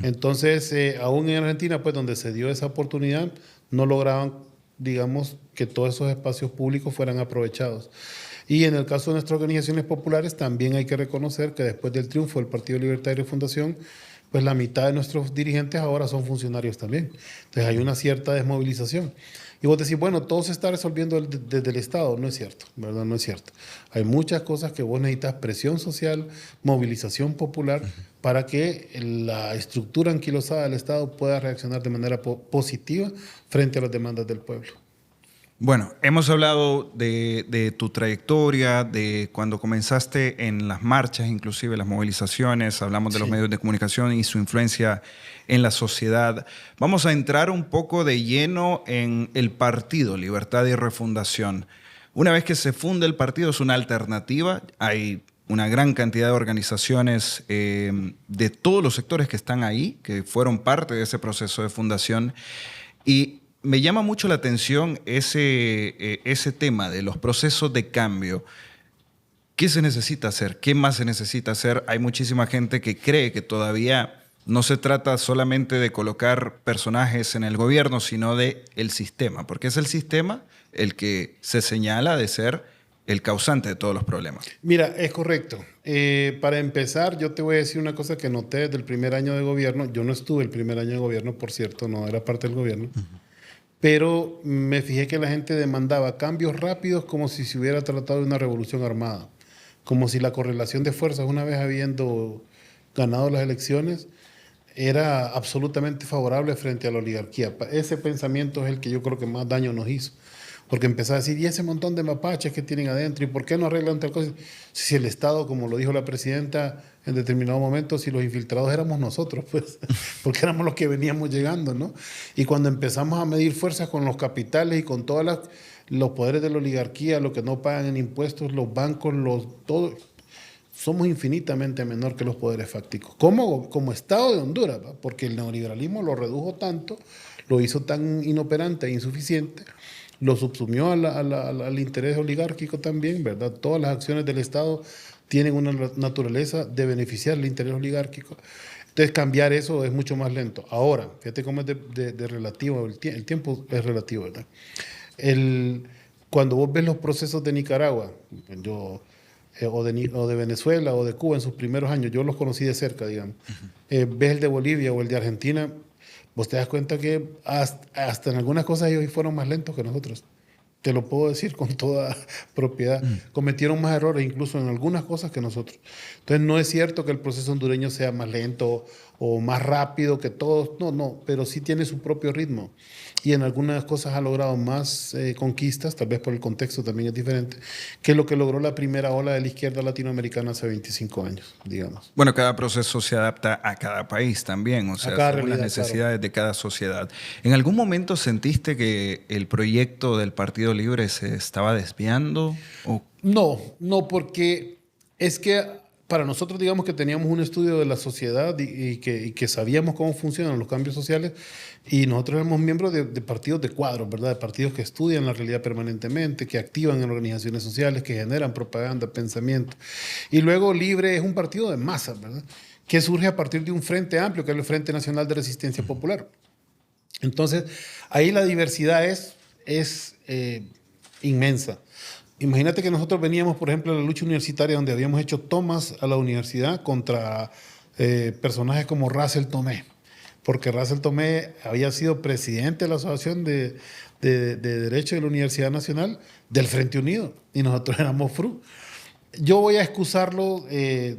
Speaker 2: Entonces, aún en Argentina, pues donde se dio esa oportunidad, no lograban, digamos, que todos esos espacios públicos fueran aprovechados. Y en el caso de nuestras organizaciones populares, también hay que reconocer que después del triunfo del Partido Libertario de Fundación, pues la mitad de nuestros dirigentes ahora son funcionarios también. Entonces hay una cierta desmovilización. Y vos decís, bueno, todo se está resolviendo desde el Estado. No es cierto, ¿verdad? No es cierto. Hay muchas cosas que vos necesitas: presión social, movilización popular, para que la estructura anquilosada del Estado pueda reaccionar de manera positiva frente a las demandas del pueblo.
Speaker 1: Bueno, hemos hablado de tu trayectoria, de cuando comenzaste en las marchas, inclusive las movilizaciones, hablamos de los medios de comunicación y su influencia en la sociedad. Vamos a entrar un poco de lleno en el partido Libertad y Refundación. Una vez que se funda el partido, es una alternativa. Hay una gran cantidad de organizaciones de todos los sectores que están ahí, que fueron parte de ese proceso de fundación. Y me llama mucho la atención ese tema de los procesos de cambio. ¿Qué se necesita hacer? ¿Qué más se necesita hacer? Hay muchísima gente que cree que todavía no se trata solamente de colocar personajes en el gobierno, sino de el sistema, porque es el sistema el que se señala de ser el causante de todos los problemas.
Speaker 2: Mira, es correcto. Para empezar, yo te voy a decir una cosa que noté desde el primer año de gobierno. Yo no estuve el primer año de gobierno, por cierto, no era parte del gobierno. Pero me fijé que la gente demandaba cambios rápidos, como si se hubiera tratado de una revolución armada, como si la correlación de fuerzas, una vez habiendo ganado las elecciones, era absolutamente favorable frente a la oligarquía. Ese pensamiento es el que yo creo que más daño nos hizo, porque empezó a decir: ¿y ese montón de mapaches que tienen adentro? ¿Y por qué no arreglan tal cosa? Si el Estado, como lo dijo la presidenta en determinado momento, si los infiltrados éramos nosotros, pues, porque éramos los que veníamos llegando, ¿no? Y cuando empezamos a medir fuerzas con los capitales y con todos los poderes de la oligarquía, los que no pagan en impuestos, los bancos, todo, somos infinitamente menor que los poderes fácticos. Como Estado de Honduras, ¿va? Porque el neoliberalismo lo redujo tanto, lo hizo tan inoperante e insuficiente, lo subsumió al interés oligárquico también, ¿verdad? Todas las acciones del Estado tienen una naturaleza de beneficiar el interés oligárquico. Entonces, cambiar eso es mucho más lento. Ahora, fíjate cómo es de relativo, el tiempo es relativo, ¿verdad? Cuando vos ves los procesos de Nicaragua, o de Venezuela o de Cuba en sus primeros años, yo los conocí de cerca, digamos. Ves el de Bolivia o el de Argentina, vos te das cuenta que hasta en algunas cosas ellos fueron más lentos que nosotros. Te lo puedo decir con toda propiedad. Cometieron más errores incluso en algunas cosas que nosotros. Entonces no es cierto que el proceso hondureño sea más lento o más rápido que todos, no, pero sí tiene su propio ritmo. Y en algunas cosas ha logrado más conquistas, tal vez por el contexto también es diferente, que lo que logró la primera ola de la izquierda latinoamericana hace 25 años, digamos.
Speaker 1: Bueno, cada proceso se adapta a cada país también, o sea,
Speaker 2: A cada
Speaker 1: según las
Speaker 2: realidad,
Speaker 1: necesidades de cada sociedad. ¿En algún momento sentiste que el proyecto del Partido Libre se estaba desviando? ¿O
Speaker 2: No, porque es que para nosotros, digamos que teníamos un estudio de la sociedad y que sabíamos cómo funcionan los cambios sociales, y nosotros éramos miembros de partidos de cuadros, ¿verdad? De partidos que estudian la realidad permanentemente, que activan en organizaciones sociales, que generan propaganda, pensamiento. Y luego Libre es un partido de masas, ¿verdad? Que surge a partir de un frente amplio, que es el Frente Nacional de Resistencia Popular. Entonces, ahí la diversidad es inmensa. Imagínate que nosotros veníamos, por ejemplo, de la lucha universitaria, donde habíamos hecho tomas a la universidad contra personajes como Russell Tomé, porque Russell Tomé había sido presidente de la Asociación de Derecho de la Universidad Nacional del Frente Unido, y nosotros éramos FRU. Yo voy a excusarlo,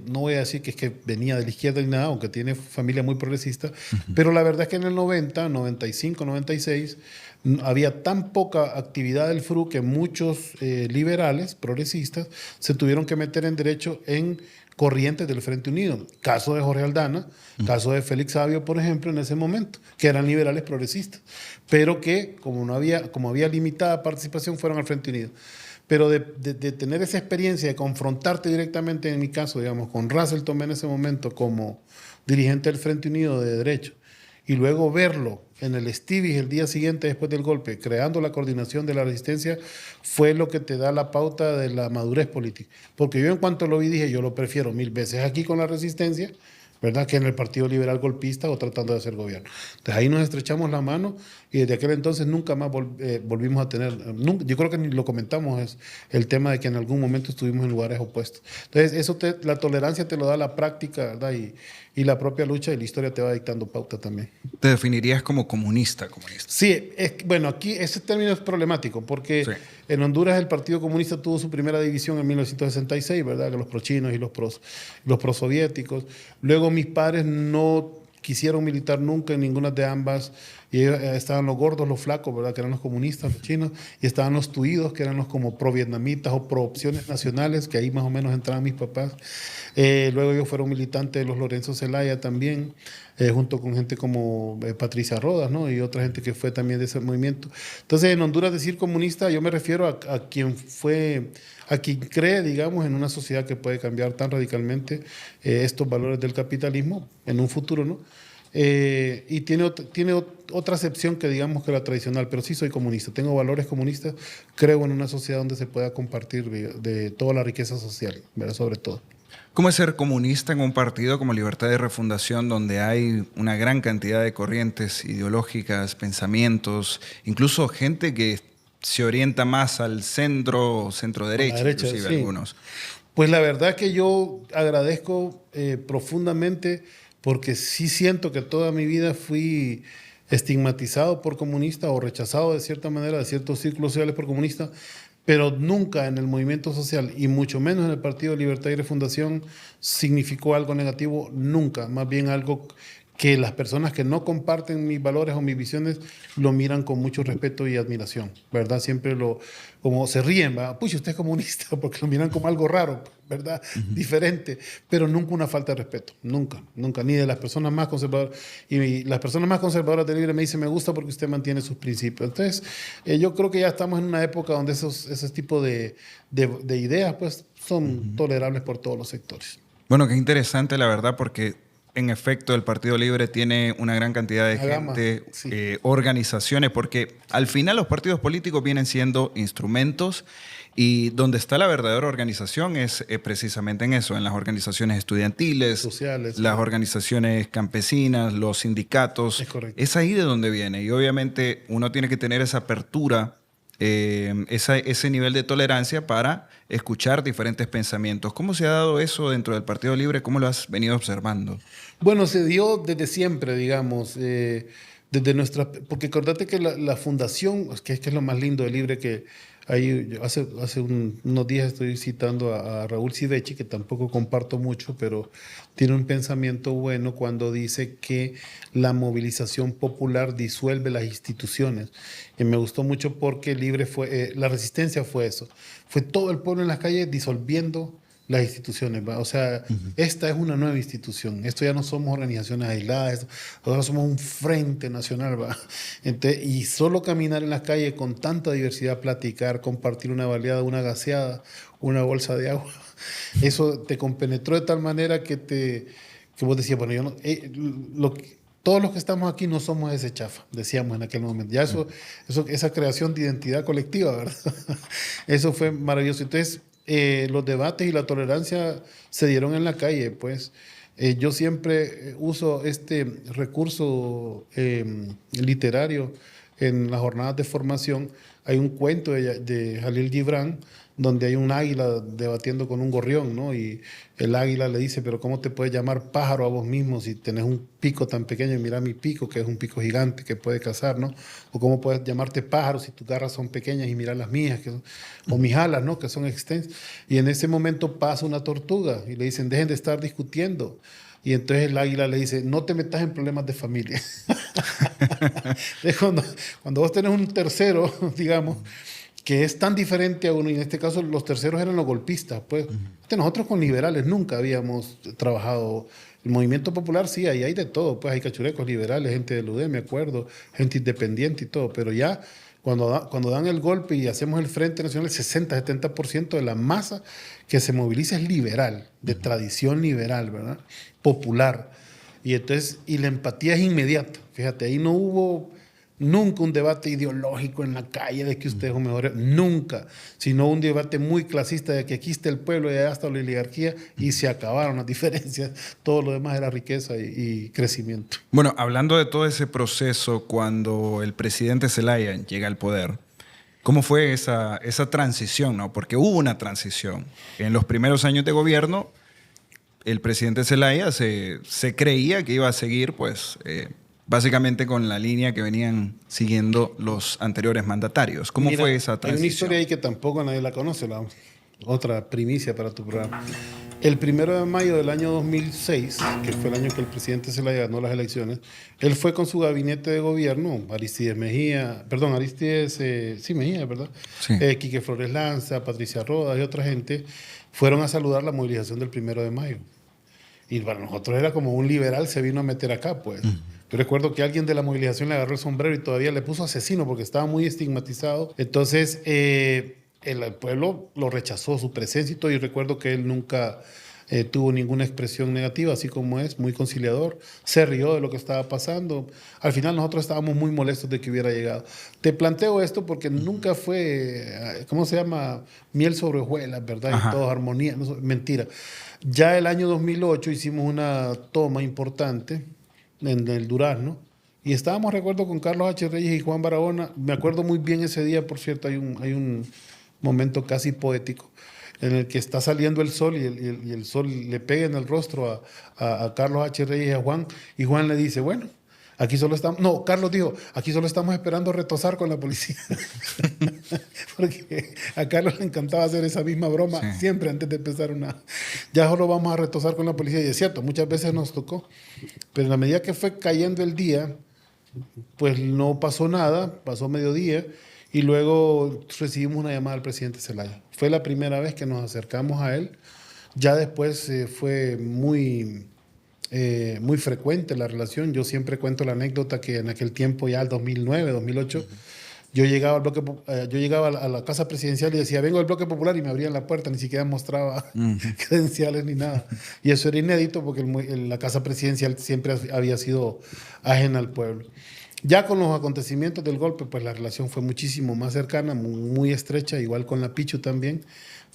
Speaker 2: no voy a decir que es que venía de la izquierda ni nada, aunque tiene familia muy progresista, pero la verdad es que en el 90, 95, 96, había tan poca actividad del FRU que muchos liberales, progresistas, se tuvieron que meter en derecho en corrientes del Frente Unido. Caso de Jorge Aldana, caso de Félix Savio, por ejemplo, en ese momento, que eran liberales progresistas, pero que como había limitada participación, fueron al Frente Unido. Pero de tener esa experiencia, de confrontarte directamente, en mi caso, digamos, con Russell Tomé en ese momento como dirigente del Frente Unido de Derecho, y luego verlo en el Stivis el día siguiente después del golpe, creando la coordinación de la resistencia, fue lo que te da la pauta de la madurez política. Porque yo en cuanto lo vi dije, yo lo prefiero 1000 veces aquí con la resistencia, ¿verdad?, que en el Partido Liberal golpista o tratando de hacer gobierno. Entonces ahí nos estrechamos la mano y desde aquel entonces nunca más volvimos a tener, yo creo que ni lo comentamos, es el tema de que en algún momento estuvimos en lugares opuestos. Entonces la tolerancia te lo da la práctica, ¿verdad? Y la propia lucha y la historia te va dictando pauta también.
Speaker 1: te definirías como comunista?
Speaker 2: Sí, bueno, aquí ese término es problemático porque
Speaker 1: Sí.
Speaker 2: en Honduras el Partido Comunista tuvo su primera división en 1966, ¿verdad? Que los prochinos y los prosoviéticos. Luego mis padres no quisieron militar nunca en ninguna de ambas. Y estaban los gordos, los flacos, ¿verdad?, que eran los comunistas, los chinos, y estaban los tuidos, que eran los como pro-vietnamitas o pro-opciones nacionales, que ahí más o menos entraban mis papás. Luego ellos fueron militantes de los Lorenzo Zelaya también, junto con gente como Patricia Rodas, ¿no?, y otra gente que fue también de ese movimiento. Entonces, en Honduras decir comunista, yo me refiero a quien cree, digamos, en una sociedad que puede cambiar tan radicalmente estos valores del capitalismo en un futuro, ¿no? Y tiene otra acepción que digamos que la tradicional, pero sí soy comunista, tengo valores comunistas, creo en una sociedad donde se pueda compartir de toda la riqueza social, ¿verdad?, sobre todo.
Speaker 1: ¿Cómo es ser comunista en un partido como Libertad y Refundación, donde hay una gran cantidad de corrientes ideológicas, pensamientos, incluso gente que se orienta más al centro o centro derecha, inclusive
Speaker 2: sí.
Speaker 1: algunos?
Speaker 2: Pues la verdad que yo agradezco profundamente, porque sí siento que toda mi vida fui estigmatizado por comunista o rechazado de cierta manera de ciertos círculos sociales por comunista, pero nunca en el movimiento social y mucho menos en el Partido Libertad y Refundación significó algo negativo, nunca, más bien algo que las personas que no comparten mis valores o mis visiones lo miran con mucho respeto y admiración, ¿verdad? Siempre como se ríen, ¿verdad? Pucha, usted es comunista, porque lo miran como algo raro, ¿verdad? Diferente, pero nunca una falta de respeto, nunca, ni de las personas más conservadoras. Y las personas más conservadoras de Libre me dicen, me gusta porque usted mantiene sus principios. Entonces, yo creo que ya estamos en una época donde esos tipos de ideas, pues, son tolerables por todos los sectores.
Speaker 1: Bueno, qué interesante la verdad, porque en efecto el Partido Libre tiene una gran cantidad de gente,
Speaker 2: sí.
Speaker 1: organizaciones, porque al final los partidos políticos vienen siendo instrumentos y donde está la verdadera organización es precisamente en eso, en las organizaciones estudiantiles,
Speaker 2: sociales,
Speaker 1: las organizaciones campesinas, los sindicatos.
Speaker 2: Es correcto.
Speaker 1: Es ahí de donde viene y obviamente uno tiene que tener esa apertura, ese nivel de tolerancia para escuchar diferentes pensamientos. ¿Cómo se ha dado eso dentro del Partido Libre? ¿Cómo lo has venido observando?
Speaker 2: Bueno, se dio desde siempre, digamos, desde porque acordate que la fundación, que es lo más lindo del Libre, que Ahí, hace unos días estoy citando a Raúl Sivechi, que tampoco comparto mucho, pero tiene un pensamiento bueno cuando dice que la movilización popular disuelve las instituciones. Y me gustó mucho porque la resistencia fue eso. Fue todo el pueblo en las calles disolviendo las instituciones, ¿va? O sea, esta es una nueva institución. Esto ya no somos organizaciones aisladas, ahora somos un frente nacional, ¿va? Entonces, y solo caminar en las calles con tanta diversidad, platicar, compartir una baleada, una gaseada, una bolsa de agua, eso te compenetró de tal manera que vos decías, bueno, yo no, todos los que estamos aquí no somos ese chafa, decíamos en aquel momento. Ya esa creación de identidad colectiva, ¿verdad? Eso fue maravilloso. Entonces, los debates y la tolerancia se dieron en la calle, pues. Yo siempre uso este recurso literario en las jornadas de formación. Hay un cuento de Jalil Gibran donde hay un águila debatiendo con un gorrión, ¿no? Y el águila le dice, pero ¿cómo te puedes llamar pájaro a vos mismo si tenés un pico tan pequeño? Y mira mi pico, que es un pico gigante que puede cazar, ¿no? O ¿cómo puedes llamarte pájaro si tus garras son pequeñas y mira las mías, o mis alas, ¿no? Que son extensas. Y en ese momento pasa una tortuga y le dicen, dejen de estar discutiendo. Y entonces el águila le dice, no te metas en problemas de familia. Es cuando vos tenés un tercero, digamos, que es tan diferente a uno, y en este caso los terceros eran los golpistas, pues. Nosotros con liberales nunca habíamos trabajado. El movimiento popular sí, ahí hay de todo, pues hay cachurecos liberales, gente del UD, me acuerdo, gente independiente y todo, pero ya cuando dan el golpe y hacemos el Frente Nacional, el 60-70% de la masa que se moviliza es liberal, de tradición liberal, ¿verdad? Popular. Y entonces, y la empatía es inmediata. Fíjate, ahí no hubo nunca un debate ideológico en la calle de que ustedes son mejores, nunca, sino un debate muy clasista de que aquí está el pueblo y allá está la oligarquía y se acabaron las diferencias. Todo lo demás era riqueza y crecimiento.
Speaker 1: Bueno, hablando de todo ese proceso, cuando el presidente Zelaya llega al poder, ¿cómo fue esa transición, no? Porque hubo una transición. En los primeros años de gobierno, el presidente Zelaya se creía que iba a seguir, pues, básicamente con la línea que venían siguiendo los anteriores mandatarios. ¿Cómo fue esa transición?
Speaker 2: Hay una historia ahí que tampoco nadie la conoce, otra primicia para tu programa. El 1 de mayo del año 2006, que fue el año que el presidente Zelaya ganó las elecciones, él fue con su gabinete de gobierno, Aristides Mejía, ¿verdad?
Speaker 1: Sí.
Speaker 2: Quique Flores Lanza, Patricia Rodas y otra gente, fueron a saludar la movilización del 1 de mayo. Y para nosotros era como un liberal se vino a meter acá, pues. Yo recuerdo que alguien de la movilización le agarró el sombrero y todavía le puso asesino porque estaba muy estigmatizado. Entonces, el pueblo lo rechazó, su presencia y todo. Y recuerdo que él nunca tuvo ninguna expresión negativa, así como es, muy conciliador. Se rió de lo que estaba pasando. Al final nosotros estábamos muy molestos de que hubiera llegado. Te planteo esto porque nunca fue, ¿cómo se llama? Miel sobre hojuelas, ¿verdad?
Speaker 1: Ajá.
Speaker 2: Y todo armonía. No, mentira. Ya el año 2008 hicimos una toma importante en el Durazno y estábamos, recuerdo, con Carlos H. Reyes y Juan Barahona. Me acuerdo muy bien ese día, por cierto, hay un momento casi poético en el que está saliendo el sol y el sol le pega en el rostro a Carlos H. Reyes y a Juan, y Juan le dice, bueno, aquí solo estamos, no, Carlos dijo, aquí solo estamos esperando retosar con la policía. Porque a Carlos le encantaba hacer esa misma broma siempre antes de empezar ya solo vamos a retosar con la policía. Y es cierto, muchas veces nos tocó, pero en la medida que fue cayendo el día, pues no pasó nada, pasó mediodía y luego recibimos una llamada del presidente Zelaya. Fue la primera vez que nos acercamos a él. Ya después fue muy frecuente la relación. Yo siempre cuento la anécdota que en aquel tiempo, ya el 2009, 2008, yo llegaba a la casa presidencial y decía, vengo del Bloque Popular, y me abrían la puerta, ni siquiera mostraba credenciales ni nada. Y eso era inédito porque la casa presidencial siempre había sido ajena al pueblo. Ya con los acontecimientos del golpe, pues la relación fue muchísimo más cercana, muy estrecha, igual con la Pichu también,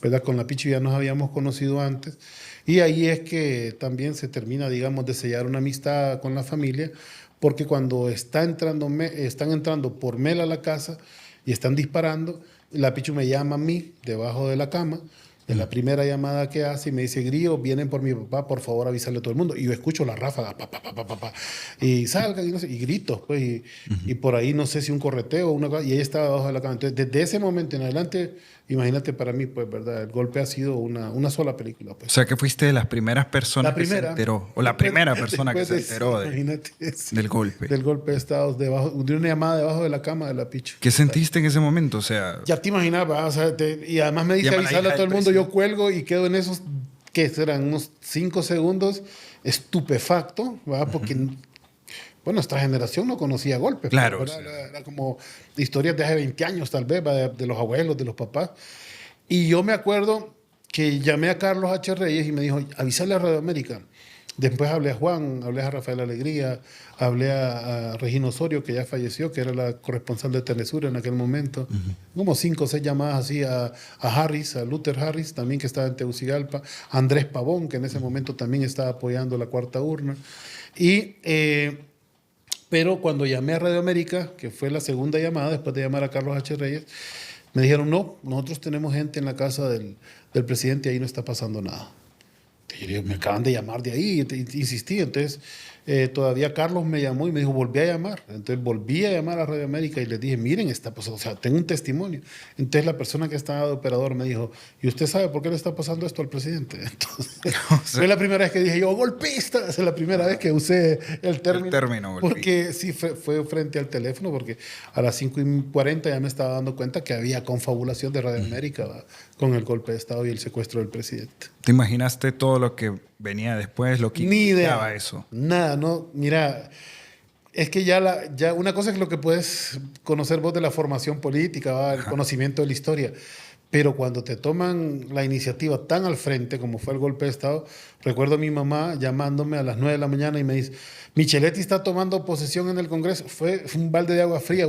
Speaker 2: ¿verdad? Con la Pichu ya nos habíamos conocido antes. Y ahí es que también se termina, digamos, de sellar una amistad con la familia, porque cuando están entrando por Mel a la casa y están disparando, la Pichu me llama a mí debajo de la cama De la primera llamada que hace y me dice, Grillo, vienen por mi papá, por favor avisarle a todo el mundo. Y yo escucho la ráfaga, pa, pa, pa, pa, pa, pa, y salgan, y, no sé, y gritos, pues, y por ahí no sé si un correteo o una cosa, y ella estaba debajo de la cama. Entonces, desde ese momento en adelante, imagínate para mí, pues, ¿verdad? El golpe ha sido una sola película,
Speaker 1: O
Speaker 2: pues.
Speaker 1: sea, que fuiste de las primeras personas
Speaker 2: La
Speaker 1: que se
Speaker 2: primera.
Speaker 1: enteró, o la primera persona que se enteró
Speaker 2: Imagínate, sí,
Speaker 1: del golpe.
Speaker 2: del golpe de Estado, de una llamada debajo de la cama de la picha.
Speaker 1: ¿Qué sentiste en ese momento? O sea,
Speaker 2: Ya te imaginas, ¿va? O sea, y además me dice
Speaker 1: llama a la
Speaker 2: avisarle a
Speaker 1: hija
Speaker 2: todo el
Speaker 1: del
Speaker 2: mundo, yo
Speaker 1: presidente.
Speaker 2: cuelgo y quedo en esos, que serán unos 5 segundos, estupefacto, ¿va? Porque, bueno, nuestra generación no conocía golpes.
Speaker 1: Claro,
Speaker 2: ¿verdad?
Speaker 1: o sea.
Speaker 2: Era como historias de hace 20 años, tal vez, ¿va? De los abuelos, de los papás. Y yo me acuerdo que llamé a Carlos H. Reyes y me dijo, avísale a Radio América. Después hablé a Juan, hablé a Rafael Alegría, hablé a Regina Osorio, que ya falleció, que era la corresponsal de Telesur en aquel momento. Como 5 o 6 llamadas así a Harris, a Luther Harris, también que estaba en Tegucigalpa, a Andrés Pavón, que en ese momento también estaba apoyando la cuarta urna. Y, pero cuando llamé a Radio América, que fue la segunda llamada, después de llamar a Carlos H. Reyes, me dijeron, no, nosotros tenemos gente en la casa del presidente y ahí no está pasando nada. Y yo, me acaban de llamar de ahí, insistí. Entonces, todavía Carlos me llamó y me dijo, volví a llamar. Entonces, volví a llamar a Radio América y les dije, miren, está pasando, o sea, tengo un testimonio. Entonces, la persona que estaba de operador me dijo, ¿y usted sabe por qué le está pasando esto al presidente? Entonces,
Speaker 1: O sea,
Speaker 2: fue la primera vez que dije yo, golpista. Es la primera vez que usé el término.
Speaker 1: golpista.
Speaker 2: Porque sí, fue frente al teléfono, porque a las 5:40 ya me estaba dando cuenta que había confabulación de Radio América, ¿va? Con el golpe de Estado y el secuestro del presidente.
Speaker 1: ¿Te imaginaste todo lo que venía después, lo que
Speaker 2: Ni
Speaker 1: implicaba
Speaker 2: idea.
Speaker 1: eso?
Speaker 2: Nada, no. Mira, es que ya una cosa es lo que puedes conocer vos de la formación política, ¿va? El conocimiento de la historia. Pero cuando te toman la iniciativa tan al frente como fue el golpe de Estado, recuerdo a mi mamá llamándome a las 9 de la mañana y me dice, Micheletti está tomando posesión en el Congreso. Fue un balde de agua fría.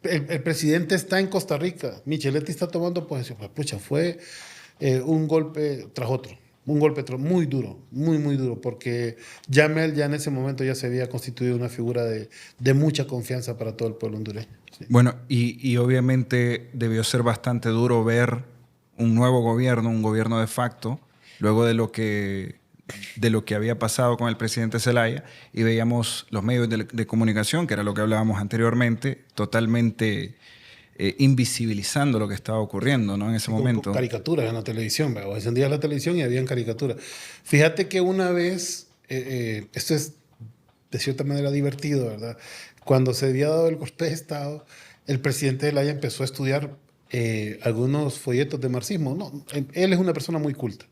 Speaker 2: El presidente está en Costa Rica. Micheletti está tomando posesión. Pues, pucha, fue un golpe tras otro. Un golpe muy duro, muy, muy duro, porque Yamel ya en ese momento ya se había constituido una figura de mucha confianza para todo el pueblo hondureño. Sí.
Speaker 1: Bueno, y obviamente debió ser bastante duro ver un nuevo gobierno, un gobierno de facto, luego de lo que había pasado con el presidente Zelaya, y veíamos los medios de comunicación, que era lo que hablábamos anteriormente, totalmente invisibilizando lo que estaba ocurriendo, ¿no? En ese momento.
Speaker 2: Con caricaturas en la televisión, ¿verdad? Encendías la televisión y habían caricaturas. Fíjate que una vez, esto es de cierta manera divertido, ¿verdad? Cuando se había dado el golpe de Estado, el presidente Zelaya empezó a estudiar algunos folletos de marxismo. No, él es una persona muy culta,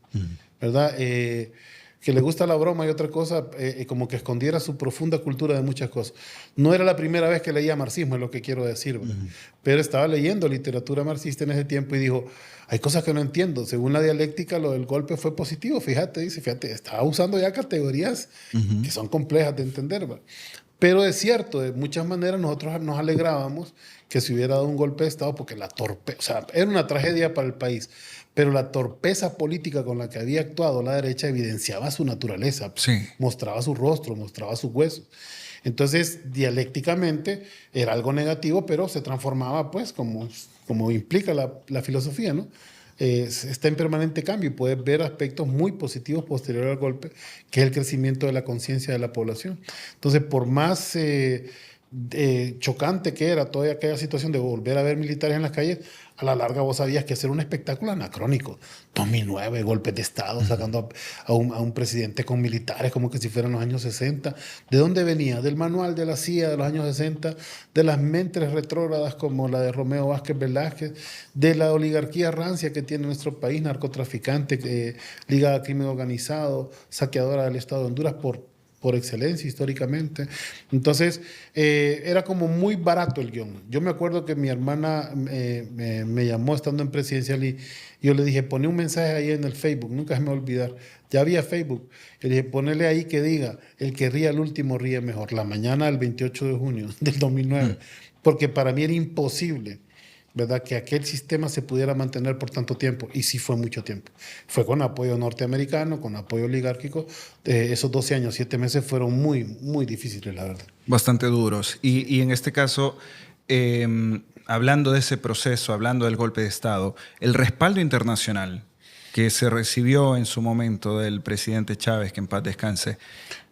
Speaker 2: ¿verdad? Que le gusta la broma y otra cosa, como que escondiera su profunda cultura de muchas cosas. No era la primera vez que leía marxismo, es lo que quiero decir, pero estaba leyendo literatura marxista en ese tiempo y dijo, hay cosas que no entiendo. Según la dialéctica, lo del golpe fue positivo, fíjate, estaba usando ya categorías que son complejas de entender, ¿verdad? Pero es cierto, de muchas maneras nosotros nos alegrábamos que se hubiera dado un golpe de Estado porque o sea, era una tragedia para el país, pero la torpeza política con la que había actuado la derecha evidenciaba su naturaleza,
Speaker 1: Sí.
Speaker 2: mostraba su rostro, mostraba sus huesos. Entonces, dialécticamente era algo negativo, pero se transformaba, pues, como implica la filosofía, ¿no? Está en permanente cambio y puedes ver aspectos muy positivos posterior al golpe, que es el crecimiento de la conciencia de la población. Entonces, por más chocante que era toda aquella situación de volver a ver militares en las calles, a la larga vos sabías que hacer un espectáculo anacrónico. 2009, golpes de Estado, sacando a un presidente con militares como que si fueran los años 60. ¿De dónde venía? Del manual de la CIA de los años 60, de las mentes retrógradas como la de Romeo Vázquez Velázquez, de la oligarquía rancia que tiene nuestro país, narcotraficante, ligada al crimen organizado, saqueadora del Estado de Honduras por excelencia históricamente. Entonces, era como muy barato el guión. Yo me acuerdo que mi hermana me llamó estando en Presidencial y yo le dije, poné un mensaje ahí en el Facebook, nunca se me va a olvidar. Ya había Facebook. Yo le dije, ponele ahí que diga, el que ríe al último ríe mejor, la mañana del 28 de junio del 2009. Porque para mí era imposible, ¿verdad?, que aquel sistema se pudiera mantener por tanto tiempo. Y sí fue mucho tiempo. Fue con apoyo norteamericano, con apoyo oligárquico. Esos 12 años, 7 meses fueron muy, muy difíciles, la verdad.
Speaker 1: Bastante duros. Y en este caso, hablando de ese proceso, hablando del golpe de Estado, el respaldo internacional, que se recibió en su momento del presidente Chávez, que en paz descanse?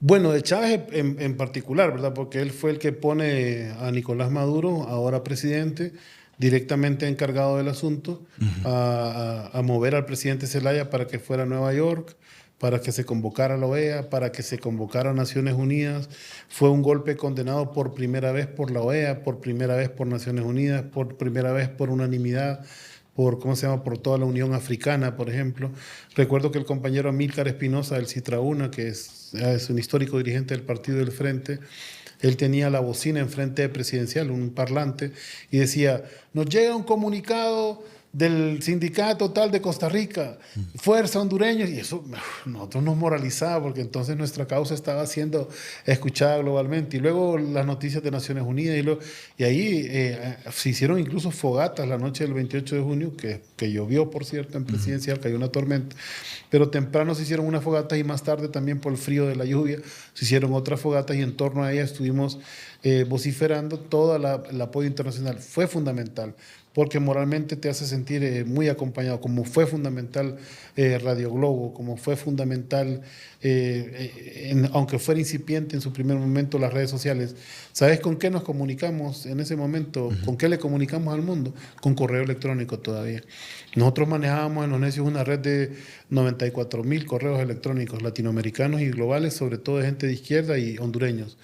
Speaker 2: Bueno, de Chávez en particular, ¿verdad? Porque él fue el que pone a Nicolás Maduro, ahora presidente, directamente encargado del asunto, a mover al presidente Zelaya para que fuera a Nueva York, para que se convocara a la OEA, para que se convocara a Naciones Unidas. Fue un golpe condenado por primera vez por la OEA, por primera vez por Naciones Unidas, por primera vez por unanimidad, por, ¿cómo se llama?, por toda la Unión Africana, por ejemplo. Recuerdo que el compañero Amílcar Espinosa del Citraúna, que es un histórico dirigente del Partido del Frente, él tenía la bocina enfrente presidencial, un parlante, y decía: nos llega un comunicado del Sindicato tal de Costa Rica, fuerza hondureños, y eso nosotros nos moralizaba porque entonces nuestra causa estaba siendo escuchada globalmente. Y luego las noticias de Naciones Unidas, y ahí se hicieron incluso fogatas la noche del 28 de junio, que llovió, por cierto, en presidencial, cayó una tormenta, pero temprano se hicieron unas fogatas y más tarde también por el frío de la lluvia se hicieron otras fogatas y en torno a ellas estuvimos vociferando. Todo el apoyo internacional fue fundamental, porque moralmente te hace sentir muy acompañado, como fue fundamental Radio Globo, como fue fundamental, aunque fuera incipiente en su primer momento, las redes sociales. ¿Sabes con qué nos comunicamos en ese momento? ¿Con qué le comunicamos al mundo? Con correo electrónico todavía. Nosotros manejábamos en Los Necios una red de 94,000 correos electrónicos latinoamericanos y globales, sobre todo de gente de izquierda y hondureños.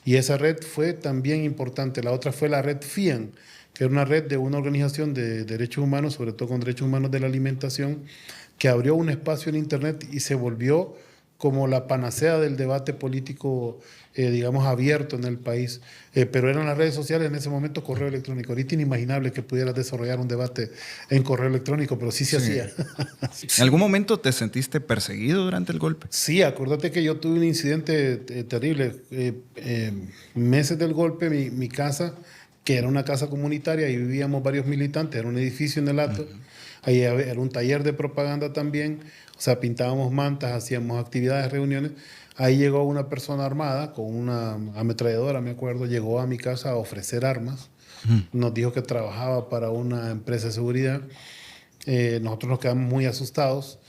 Speaker 2: Y esa red fue también importante. La otra fue la red FIAN, que era una red de una organización de derechos humanos, sobre todo con derechos humanos de la alimentación, que abrió un espacio en Internet y se volvió como la panacea del debate político, digamos, abierto en el país. Pero eran las redes sociales en ese momento, correo electrónico. Ahorita inimaginable que pudieras desarrollar un debate en correo electrónico, pero sí se hacía.
Speaker 1: ¿En algún momento te sentiste perseguido durante el golpe?
Speaker 2: Sí, acuérdate que yo tuve un incidente terrible. Meses del golpe, mi casa, que era una casa comunitaria y vivíamos varios militantes, era un edificio en el Hato, ahí era un taller de propaganda también, o sea, pintábamos mantas, hacíamos actividades, reuniones. Ahí llegó una persona armada con una ametralladora, me acuerdo, llegó a mi casa a ofrecer armas, nos dijo que trabajaba para una empresa de seguridad. Nosotros nos quedamos muy asustados.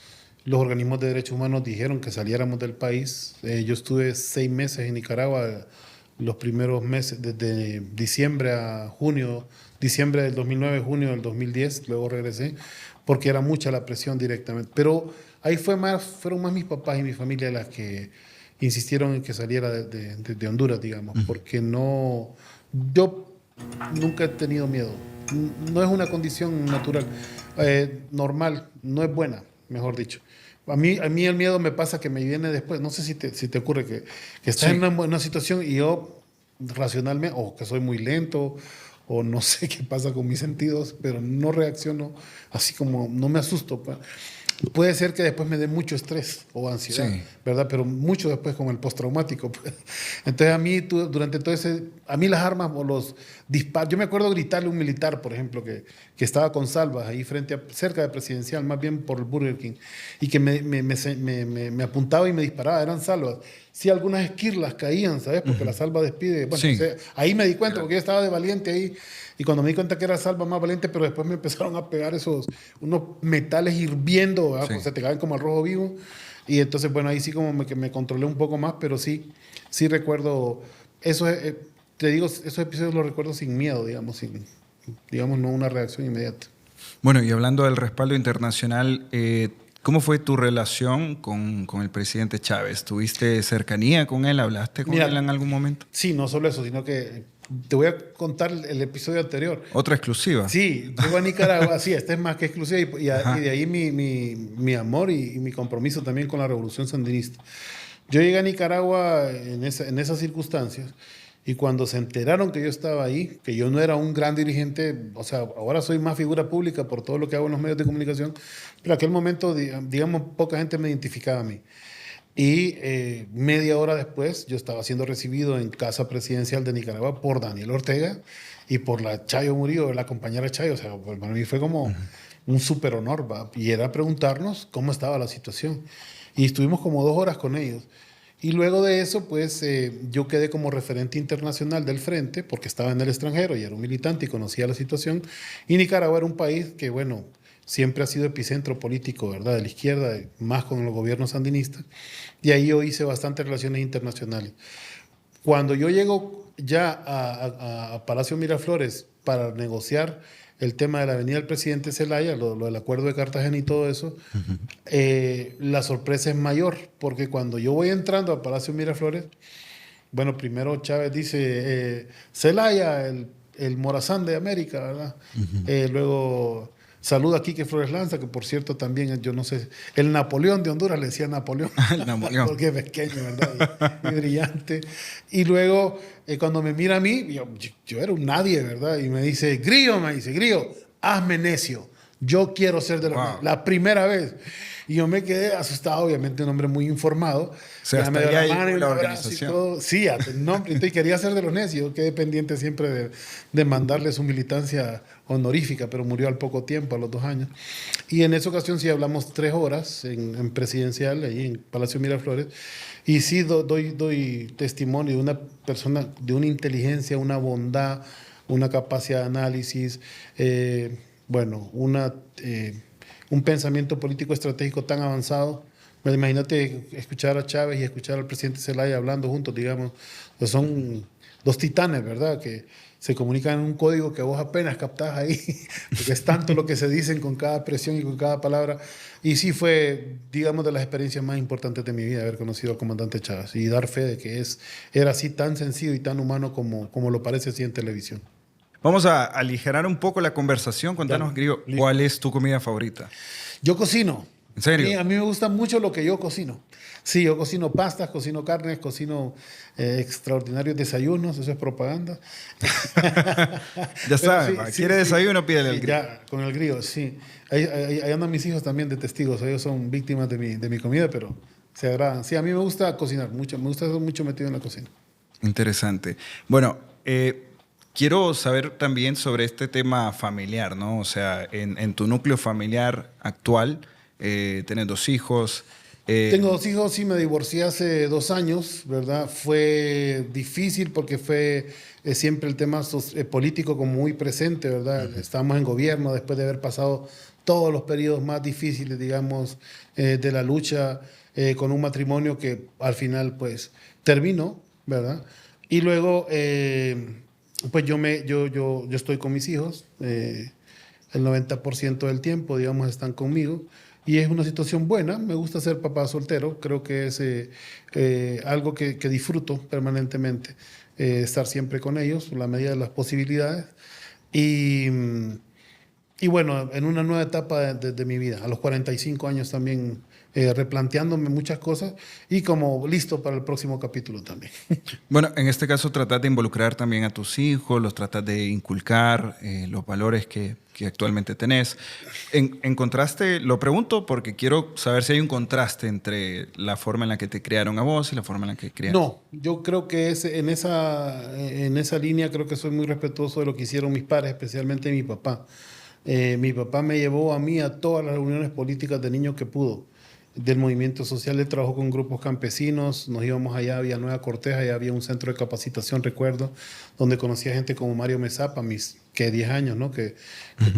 Speaker 2: Los organismos de derechos humanos dijeron que saliéramos del país. Yo estuve 6 meses en Nicaragua, los primeros meses, desde diciembre a junio, diciembre del 2009, junio del 2010, luego regresé, porque era mucha la presión directamente. Pero ahí fueron más mis papás y mi familia las que insistieron en que saliera de Honduras, digamos, porque yo nunca he tenido miedo. No es una condición natural, normal, no es buena, mejor dicho. A mí el miedo me pasa que me viene después. No sé si te ocurre que estás en una situación y yo racionalmente, o que soy muy lento, o no sé qué pasa con mis sentidos, pero no reacciono así, como no me asusto. Puede ser que después me dé mucho estrés o ansiedad,
Speaker 1: Sí.
Speaker 2: ¿verdad? Pero mucho después con el postraumático. Entonces a mí, durante todo a mí las armas o los disparos, yo me acuerdo gritarle a un militar, por ejemplo, que estaba con salvas ahí cerca de Presidencial, más bien por el Burger King, y que me apuntaba y me disparaba, eran salvas. Sí, algunas esquirlas caían, ¿sabes? Porque la salva despide. Bueno,
Speaker 1: Sí.
Speaker 2: o sea, ahí me di cuenta, porque yo estaba de valiente ahí. Y cuando me di cuenta que era salva más valiente, pero después me empezaron a pegar unos metales hirviendo, ¿verdad?
Speaker 1: Sí.
Speaker 2: O sea, te caen como al rojo vivo. Y entonces, bueno, ahí sí como que me controlé un poco más, pero sí recuerdo, eso, te digo, esos episodios los recuerdo sin miedo, digamos, no una reacción inmediata.
Speaker 1: Bueno, y hablando del respaldo internacional, ¿cómo fue tu relación con el presidente Chávez? ¿Tuviste cercanía con él? ¿Hablaste con
Speaker 2: Mira,
Speaker 1: él en algún momento?
Speaker 2: Sí, no solo eso, sino que te voy a contar el episodio anterior.
Speaker 1: ¿Otra exclusiva?
Speaker 2: Sí, llego a Nicaragua, sí, esta es más que exclusiva, y de ahí mi amor y mi compromiso también con la revolución sandinista. Yo llegué a Nicaragua en esas circunstancias, y cuando se enteraron que yo estaba ahí, que yo no era un gran dirigente, o sea, ahora soy más figura pública por todo lo que hago en los medios de comunicación, pero en aquel momento, digamos, poca gente me identificaba a mí. Y media hora después yo estaba siendo recibido en Casa Presidencial de Nicaragua por Daniel Ortega y por la Chayo Murillo, la compañera Chayo. O sea, para mí fue como un súper honor, ¿va? Y era preguntarnos cómo estaba la situación. Y estuvimos como 2 horas con ellos. Y luego de eso, pues yo quedé como referente internacional del Frente, porque estaba en el extranjero y era un militante y conocía la situación. Y Nicaragua era un país que, bueno, siempre ha sido epicentro político, ¿verdad? De la izquierda, más con los gobiernos sandinistas. Y ahí yo hice bastantes relaciones internacionales. Cuando yo llego ya a Palacio Miraflores para negociar el tema de la avenida del presidente Zelaya, lo del acuerdo de Cartagena y todo eso, la sorpresa es mayor, porque cuando yo voy entrando a Palacio Miraflores, bueno, primero Chávez dice, Zelaya, el Morazán de América, ¿verdad? Luego saluda a Quique Flores Lanza, que por cierto también, yo no sé, el Napoleón de Honduras le decía Napoleón,
Speaker 1: El Napoleón.
Speaker 2: porque es pequeño, ¿verdad? Y brillante. Y luego, cuando me mira a mí, yo era un nadie, ¿verdad? Y me dice, Grillo, hazme necio. Yo quiero ser de los necios. La primera vez. Y yo me quedé asustado, obviamente un hombre muy informado.
Speaker 1: O sea,
Speaker 2: ya me
Speaker 1: hasta
Speaker 2: dio
Speaker 1: ahí
Speaker 2: la mano y
Speaker 1: la
Speaker 2: un abrazo y
Speaker 1: organización.
Speaker 2: todo. Sí, hasta el nombre. Entonces quería ser de los necios. Yo quedé pendiente siempre de mandarle su militancia honorífica, pero murió al poco tiempo, a los 2 años. Y en esa ocasión sí hablamos 3 horas en presidencial, ahí en Palacio Miraflores. Y sí doy testimonio de una persona de una inteligencia, una bondad, una capacidad de análisis, bueno, un pensamiento político estratégico tan avanzado. Pero imagínate escuchar a Chávez y escuchar al presidente Zelaya hablando juntos, digamos. Pues son 2 titanes, ¿verdad? Que se comunican en un código que vos apenas captás ahí, porque es tanto lo que se dicen con cada expresión y con cada palabra. Y sí fue, digamos, de las experiencias más importantes de mi vida haber conocido al comandante Chávez y dar fe de que era así tan sencillo y tan humano como lo parece así en televisión.
Speaker 1: Vamos a aligerar un poco la conversación. Contanos,
Speaker 2: Dale.
Speaker 1: Grillo, ¿cuál es tu comida favorita?
Speaker 2: Yo cocino.
Speaker 1: ¿En serio?
Speaker 2: A mí me gusta mucho lo que yo cocino. Sí, yo cocino pastas, cocino carnes, cocino extraordinarios desayunos, eso es propaganda.
Speaker 1: Ya saben,
Speaker 2: sí,
Speaker 1: quiere desayuno, pídele al
Speaker 2: Sí,
Speaker 1: Grillo.
Speaker 2: ya, con el Grillo, sí. Ahí andan mis hijos también de testigos, ellos son víctimas de mi comida, pero se agradan. Sí, a mí me gusta cocinar mucho, me gusta estar mucho metido en la cocina.
Speaker 1: Interesante. Bueno, quiero saber también sobre este tema familiar, ¿no? O sea, en tu núcleo familiar actual, tenés 2 hijos.
Speaker 2: Tengo 2 hijos, sí, me divorcié hace 2 años, ¿verdad? Fue difícil porque fue siempre el tema político como muy presente, ¿verdad? Estábamos en gobierno después de haber pasado todos los periodos más difíciles, digamos, de la lucha con un matrimonio que al final, pues, terminó, ¿verdad? Y luego, pues yo estoy con mis hijos, el 90% del tiempo, digamos, están conmigo. Y es una situación buena, me gusta ser papá soltero, creo que es algo que disfruto permanentemente, estar siempre con ellos, en la medida de las posibilidades. Y, y bueno, en una nueva etapa de mi vida, a los 45 años también, replanteándome muchas cosas y como listo para el próximo capítulo también.
Speaker 1: Bueno, en este caso tratas de involucrar también a tus hijos, los tratas de inculcar los valores que actualmente tenés. ¿Encontraste, lo pregunto porque quiero saber si hay un contraste entre la forma en la que te criaron a vos y la forma en la que criaron?
Speaker 2: No, yo creo que en esa línea creo que soy muy respetuoso de lo que hicieron mis padres, especialmente mi papá. Mi papá me llevó a mí a todas las reuniones políticas de niño que pudo. Del movimiento social, él trabajó con grupos campesinos, nos íbamos allá a Villanueva Cortés, allá había un centro de capacitación, recuerdo, donde conocía gente como Mario Mesapa, mis 10 años, ¿no? Que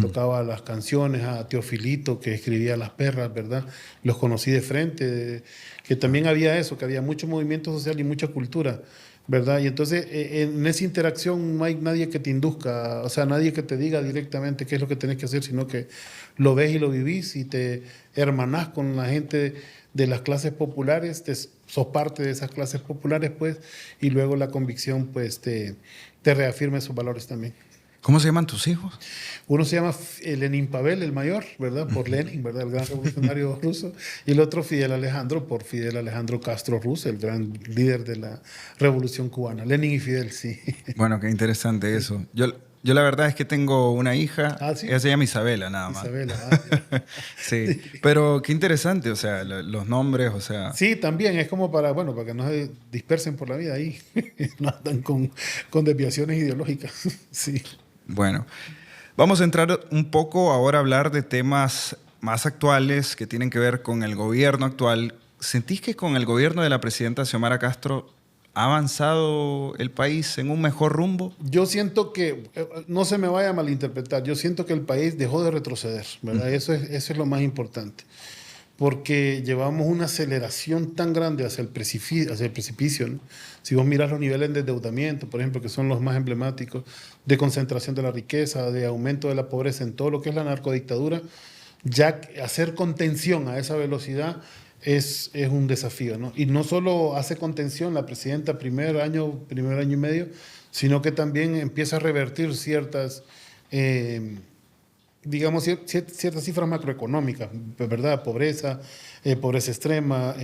Speaker 2: tocaba las canciones, a Teofilito, que escribía Las Perras, ¿verdad? Los conocí de frente, que también había eso, que había mucho movimiento social y mucha cultura, ¿verdad? Y entonces en esa interacción no hay nadie que te induzca, o sea, nadie que te diga directamente qué es lo que tenés que hacer, sino que lo ves y lo vivís y te hermanás con la gente de las clases populares, sos parte de esas clases populares, pues, y luego la convicción, pues, te reafirma esos valores también.
Speaker 1: ¿Cómo se llaman tus hijos?
Speaker 2: Uno se llama Lenin Pavel, el mayor, ¿verdad? Por Lenin, ¿verdad? El gran revolucionario ruso. Y el otro Fidel Alejandro, por Fidel Alejandro Castro Ruz, el gran líder de la revolución cubana. Lenin y Fidel, sí.
Speaker 1: Bueno, qué interesante eso. Yo la verdad es que tengo una hija,
Speaker 2: ¿Sí?
Speaker 1: ella se llama Isabela, nada más.
Speaker 2: Isabela,
Speaker 1: sí, pero qué interesante, o sea, los nombres, o sea...
Speaker 2: Sí, también es como para que no se dispersen por la vida ahí, no andan con desviaciones ideológicas, sí.
Speaker 1: Bueno, vamos a entrar un poco ahora a hablar de temas más actuales que tienen que ver con el gobierno actual. ¿Sentís que con el gobierno de la presidenta Xiomara Castro ¿Ha avanzado el país en un mejor rumbo?
Speaker 2: Yo siento que, no se me vaya a malinterpretar, yo siento que el país dejó de retroceder, ¿verdad? Eso es lo más importante, porque llevamos una aceleración tan grande hacia el precipicio, ¿no? Si vos miras los niveles de endeudamiento, por ejemplo, que son los más emblemáticos, de concentración de la riqueza, de aumento de la pobreza en todo lo que es la narcodictadura, ya hacer contención a esa velocidad es un desafío, ¿no? Y no solo hace contención la presidenta primer año y medio, sino que también empieza a revertir ciertas, digamos, ciertas cifras macroeconómicas, ¿verdad? Pobreza, pobreza extrema,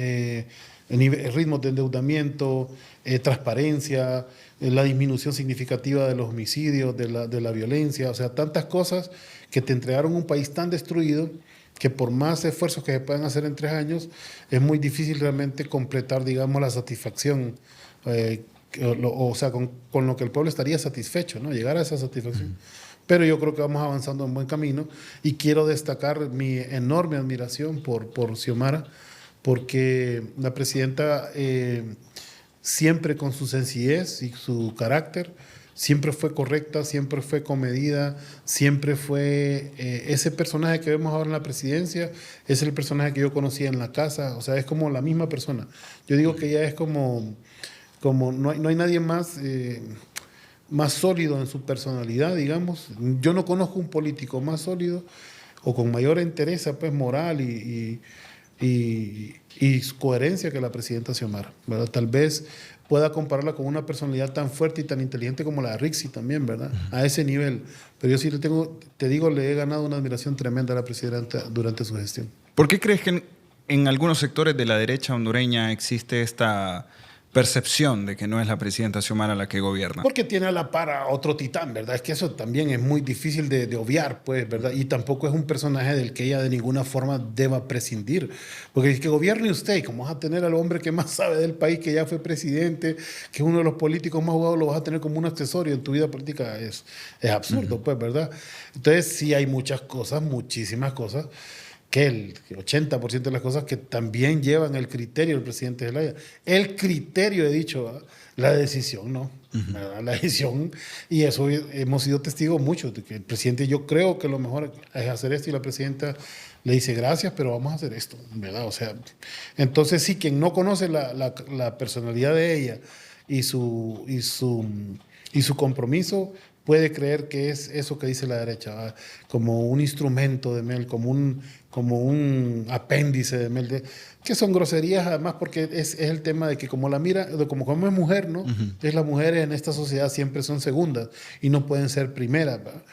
Speaker 2: ritmos de endeudamiento, transparencia, la disminución significativa de los homicidios, de la violencia, o sea, tantas cosas que te entregaron un país tan destruido que por más esfuerzos que se puedan hacer en 3 años, es muy difícil realmente completar, digamos, la satisfacción, o sea, con lo que el pueblo estaría satisfecho, ¿no? Llegar a esa satisfacción. Pero yo creo que vamos avanzando en buen camino y quiero destacar mi enorme admiración por Xiomara, porque la presidenta siempre con su sencillez y su carácter, siempre fue correcta, siempre fue comedida, siempre fue ese personaje que vemos ahora en la presidencia, es el personaje que yo conocía en la casa, o sea, es como la misma persona. Yo digo que ella es como no hay nadie más, más sólido en su personalidad, digamos. Yo no conozco un político más sólido o con mayor entereza pues, moral y coherencia que la presidenta Xiomara, ¿verdad? Tal vez pueda compararla con una personalidad tan fuerte y tan inteligente como la de Rixi también, ¿verdad? A ese nivel. Pero yo sí te digo, le he ganado una admiración tremenda a la presidenta durante su gestión.
Speaker 1: ¿Por qué crees que en algunos sectores de la derecha hondureña existe esta percepción de que no es la presidenta Xiomara la que gobierna?
Speaker 2: Porque tiene a la par a otro titán, ¿verdad? Es que eso también es muy difícil de obviar, pues, ¿verdad? Y tampoco es un personaje del que ella de ninguna forma deba prescindir. Porque es que gobierne usted, y como vas a tener al hombre que más sabe del país, que ya fue presidente, que es uno de los políticos más jugados, lo vas a tener como un accesorio en tu vida política, es absurdo, pues, ¿verdad? Entonces sí hay muchas cosas, muchísimas cosas, que el 80% de las cosas que también llevan el criterio del presidente Zelaya. El criterio, he dicho, ¿verdad? La decisión, ¿no? ¿Verdad? La decisión, y eso hemos sido testigos muchos, de que el presidente, yo creo que lo mejor es hacer esto, y la presidenta le dice gracias, pero vamos a hacer esto, ¿verdad? O sea, entonces sí, quien no conoce la personalidad de ella y su compromiso, puede creer que es eso que dice la derecha, ¿verdad? Como un instrumento de Mel, como un apéndice de Mel, que son groserías además, porque es el tema de que como la mira, como es mujer, ¿no? Entonces las mujeres en esta sociedad siempre son segundas y no pueden ser primeras, ¿verdad?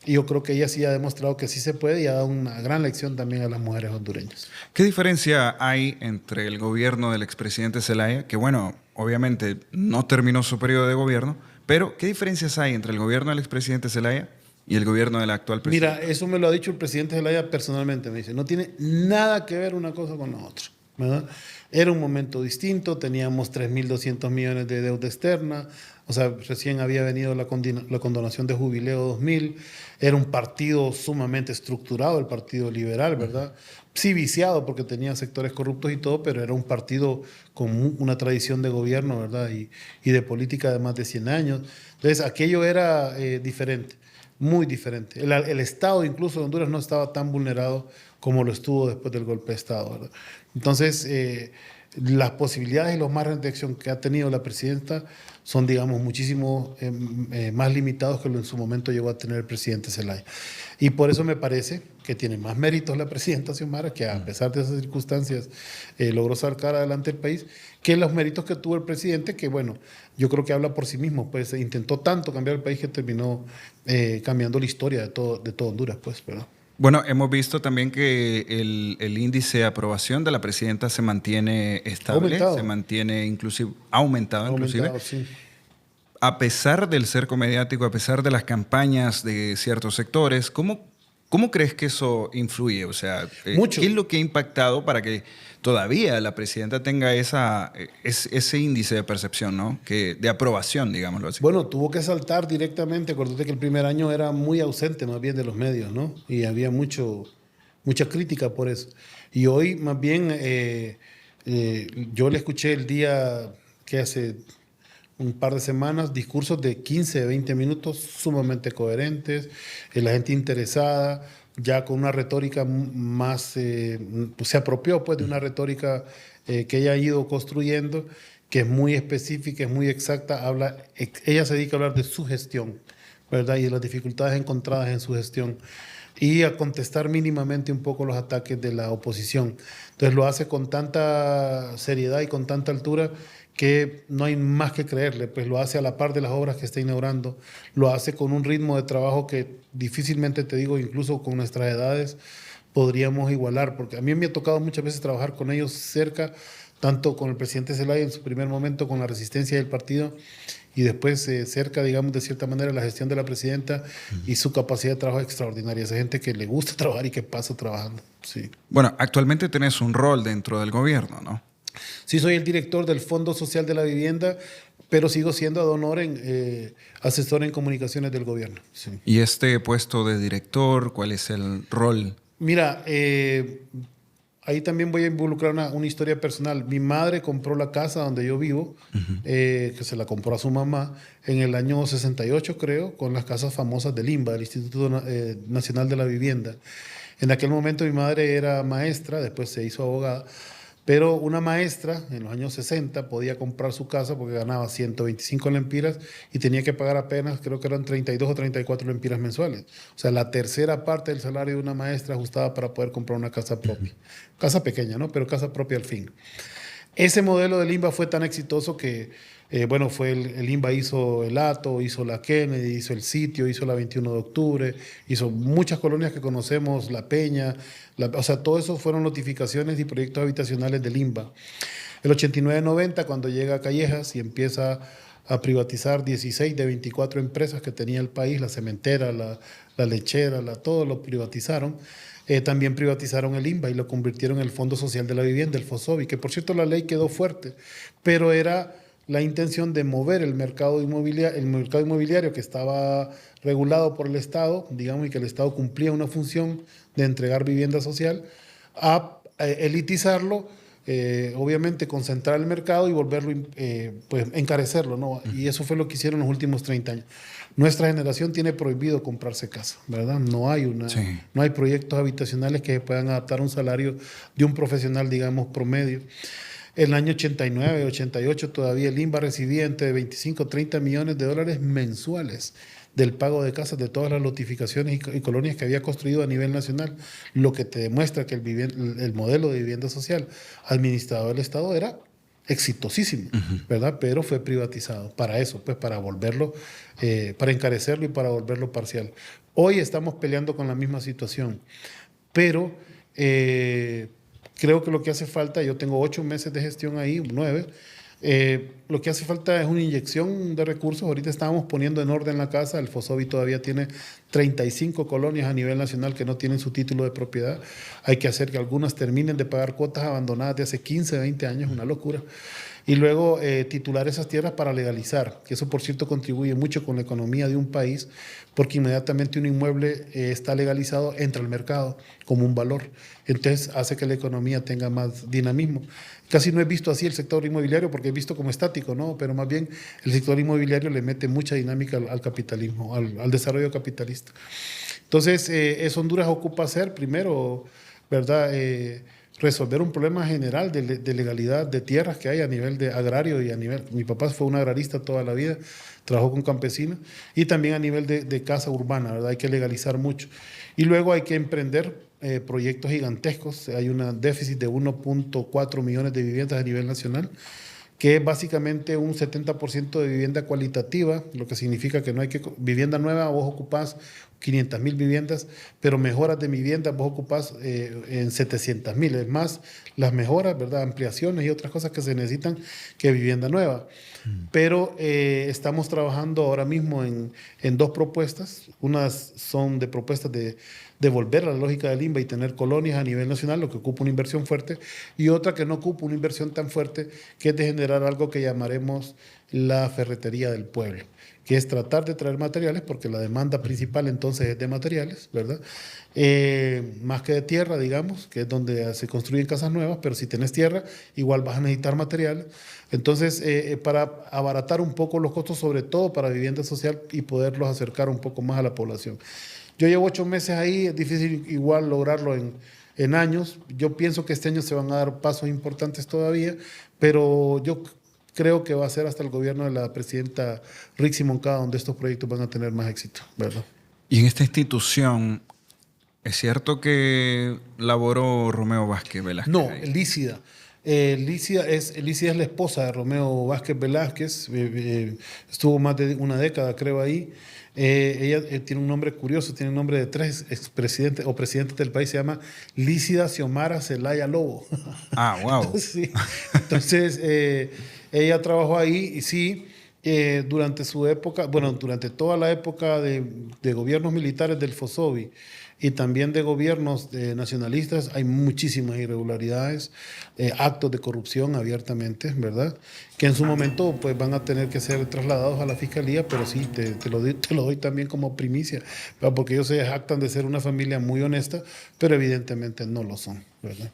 Speaker 2: Y yo creo que ella sí ha demostrado que sí se puede y ha dado una gran lección también a las mujeres hondureñas.
Speaker 1: ¿Qué diferencia hay entre el gobierno del expresidente Zelaya, que bueno, obviamente no terminó su periodo de gobierno, pero qué diferencias hay entre el gobierno del expresidente Zelaya y el gobierno del actual presidente?
Speaker 2: Mira, eso me lo ha dicho el presidente Zelaya personalmente, me dice, no tiene nada que ver una cosa con la otra, ¿verdad? Era un momento distinto, teníamos 3.200 millones de deuda externa, o sea, recién había venido la condonación de Jubileo 2000, era un partido sumamente estructurado, el Partido Liberal, ¿verdad? Sí viciado porque tenía sectores corruptos y todo, pero era un partido con una tradición de gobierno, ¿verdad? Y de política de más de 100 años. Entonces, aquello era diferente, muy diferente. El Estado incluso de Honduras no estaba tan vulnerado como lo estuvo después del golpe de Estado, ¿verdad? Entonces, las posibilidades y los márgenes de acción que ha tenido la presidenta son, digamos, muchísimo más limitados que lo en su momento llegó a tener el presidente Zelaya. Y por eso me parece que tiene más méritos la presidenta Xiomara, que a pesar de esas circunstancias logró sacar adelante el país, que los méritos que tuvo el presidente, que bueno, yo creo que habla por sí mismo, pues intentó tanto cambiar el país que terminó cambiando la historia de todo Honduras, pues, ¿verdad?
Speaker 1: Bueno, hemos visto también que el índice de aprobación de la presidenta se mantiene estable, se mantiene inclusive, ha aumentado inclusive.
Speaker 2: Sí.
Speaker 1: A pesar del cerco mediático, a pesar de las campañas de ciertos sectores, ¿cómo crees que eso influye? O sea,
Speaker 2: Mucho.
Speaker 1: ¿qué es lo que ha impactado para que todavía la presidenta tenga ese índice de percepción, ¿no? De aprobación, digámoslo así?
Speaker 2: Bueno, tuvo que saltar directamente. Acuérdate que el primer año era muy ausente más bien de los medios, ¿no? Y había mucha crítica por eso. Y hoy más bien yo le escuché el día que hace un par de semanas, discursos de 15, 20 minutos sumamente coherentes, la gente interesada, ya con una retórica más, pues se apropió pues de una retórica que ella ha ido construyendo, que es muy específica, es muy exacta, ella se dedica a hablar de su gestión, ¿verdad? Y de las dificultades encontradas en su gestión y a contestar mínimamente un poco los ataques de la oposición. Entonces lo hace con tanta seriedad y con tanta altura que no hay más que creerle, pues lo hace a la par de las obras que está inaugurando, lo hace con un ritmo de trabajo que difícilmente, te digo, incluso con nuestras edades, podríamos igualar, porque a mí me ha tocado muchas veces trabajar con ellos cerca, tanto con el presidente Zelaya en su primer momento, con la resistencia del partido, y después cerca, digamos, de cierta manera, la gestión de la presidenta y su capacidad de trabajo extraordinaria. Esa gente que le gusta trabajar y que pasa trabajando. Sí.
Speaker 1: Bueno, actualmente tenés un rol dentro del gobierno, ¿no?
Speaker 2: Sí, soy el director del Fondo Social de la Vivienda, pero sigo siendo ad honorem asesor en comunicaciones del gobierno. Sí.
Speaker 1: ¿Y este puesto de director, cuál es el rol?
Speaker 2: Mira, ahí también voy a involucrar una historia personal. Mi madre compró la casa donde yo vivo, que se la compró a su mamá en el año 68, creo, con las casas famosas del INVA, del Instituto Nacional de la Vivienda. En aquel momento mi madre era maestra, después se hizo abogada, pero una maestra en los años 60 podía comprar su casa porque ganaba 125 lempiras y tenía que pagar apenas, creo que eran 32 o 34 lempiras mensuales. O sea, la tercera parte del salario de una maestra ajustada para poder comprar una casa propia. Casa pequeña, ¿no? Pero casa propia al fin. Ese modelo del INVA fue tan exitoso que, bueno, el INVA hizo el Hato, hizo la Kennedy, hizo el Sitio, hizo la 21 de octubre, hizo muchas colonias que conocemos, La Peña, o sea, todo eso fueron notificaciones y proyectos habitacionales del INVA. El 89-90, cuando llega a Callejas y empieza a privatizar 16 de 24 empresas que tenía el país, la cementera, la lechera, todo lo privatizaron. También privatizaron el INVA y lo convirtieron en el Fondo Social de la Vivienda, el FOSOVI, que por cierto la ley quedó fuerte, pero era la intención de mover el mercado inmobiliario que estaba regulado por el Estado, digamos, y que el Estado cumplía una función de entregar vivienda social, a elitizarlo, obviamente concentrar el mercado y volverlo, pues encarecerlo, ¿no? Y eso fue lo que hicieron en los últimos 30 años. Nuestra generación tiene prohibido comprarse casa, ¿verdad? No hay proyectos habitacionales que puedan adaptar a un salario de un profesional, digamos, promedio. En el año 89, 88 todavía el INVA recibía entre 25 y 30 millones de dólares mensuales del pago de casas de todas las notificaciones y colonias que había construido a nivel nacional, lo que te demuestra que el modelo de vivienda social administrado del Estado era exitosísimo, ¿verdad? Pero fue privatizado para eso, pues para volverlo, para encarecerlo y para volverlo parcial. Hoy estamos peleando con la misma situación, pero creo que lo que hace falta, yo tengo 8 meses de gestión ahí, 9, lo que hace falta es una inyección de recursos. Ahorita estábamos poniendo en orden la casa, el FOSOVI todavía tiene 35 colonias a nivel nacional que no tienen su título de propiedad. Hay que hacer que algunas terminen de pagar cuotas abandonadas de hace 15, 20 años, una locura. Y luego titular esas tierras para legalizar, que eso por cierto contribuye mucho con la economía de un país, porque inmediatamente un inmueble está legalizado, entra al mercado como un valor. Entonces hace que la economía tenga más dinamismo. Casi no he visto así el sector inmobiliario porque he visto como estático, ¿no? Pero más bien el sector inmobiliario le mete mucha dinámica al capitalismo, al desarrollo capitalista. Entonces, eso Honduras ocupa hacer primero, ¿verdad? Resolver un problema general de legalidad de tierras que hay a nivel de agrario y a nivel... Mi papá fue un agrarista toda la vida, trabajó con campesinos y también a nivel de casa urbana, ¿verdad? Hay que legalizar mucho. Y luego hay que emprender proyectos gigantescos. Hay un déficit de 1.4 millones de viviendas a nivel nacional, que es básicamente un 70% de vivienda cualitativa, lo que significa que no hay que... Vivienda nueva, vos ocupás 500,000 viviendas, pero mejoras de vivienda vos ocupás en 700,000. Es más, las mejoras, ¿verdad? Ampliaciones y otras cosas que se necesitan que vivienda nueva. Pero estamos trabajando ahora mismo en 2 propuestas. Unas son de propuestas de volver a la lógica del INVA y tener colonias a nivel nacional, lo que ocupa una inversión fuerte, y otra que no ocupa una inversión tan fuerte, que es de generar algo que llamaremos la ferretería del pueblo, que es tratar de traer materiales, porque la demanda principal entonces es de materiales, ¿verdad? Más que de tierra, digamos, que es donde se construyen casas nuevas, pero si tenés tierra, igual vas a necesitar materiales. Entonces, para abaratar un poco los costos, sobre todo para vivienda social y poderlos acercar un poco más a la población. Yo llevo 8 meses ahí, es difícil igual lograrlo en años. Yo pienso que este año se van a dar pasos importantes todavía, pero yo creo que va a ser hasta el gobierno de la presidenta Rixi Moncada donde estos proyectos van a tener más éxito, ¿verdad?
Speaker 1: Y en esta institución, ¿es cierto que laboró Romeo Vázquez Velázquez
Speaker 2: No,
Speaker 1: ahí?
Speaker 2: Lícida. Lícida es la esposa de Romeo Vázquez Velázquez, estuvo más de una década, creo, ahí. Ella tiene un nombre curioso, tiene un nombre de 3 expresidentes o presidentes del país, se llama Lícida Xiomara Zelaya Lobo.
Speaker 1: Ah, wow.
Speaker 2: Entonces, sí. Entonces, ella trabajó ahí y sí, durante su época, bueno, durante toda la época de gobiernos militares del FOSOBI y también de gobiernos nacionalistas, hay muchísimas irregularidades, actos de corrupción abiertamente, ¿verdad? Que en su momento pues van a tener que ser trasladados a la fiscalía, pero sí, te lo doy también como primicia, ¿verdad? Porque ellos se jactan de ser una familia muy honesta, pero evidentemente no lo son, ¿verdad?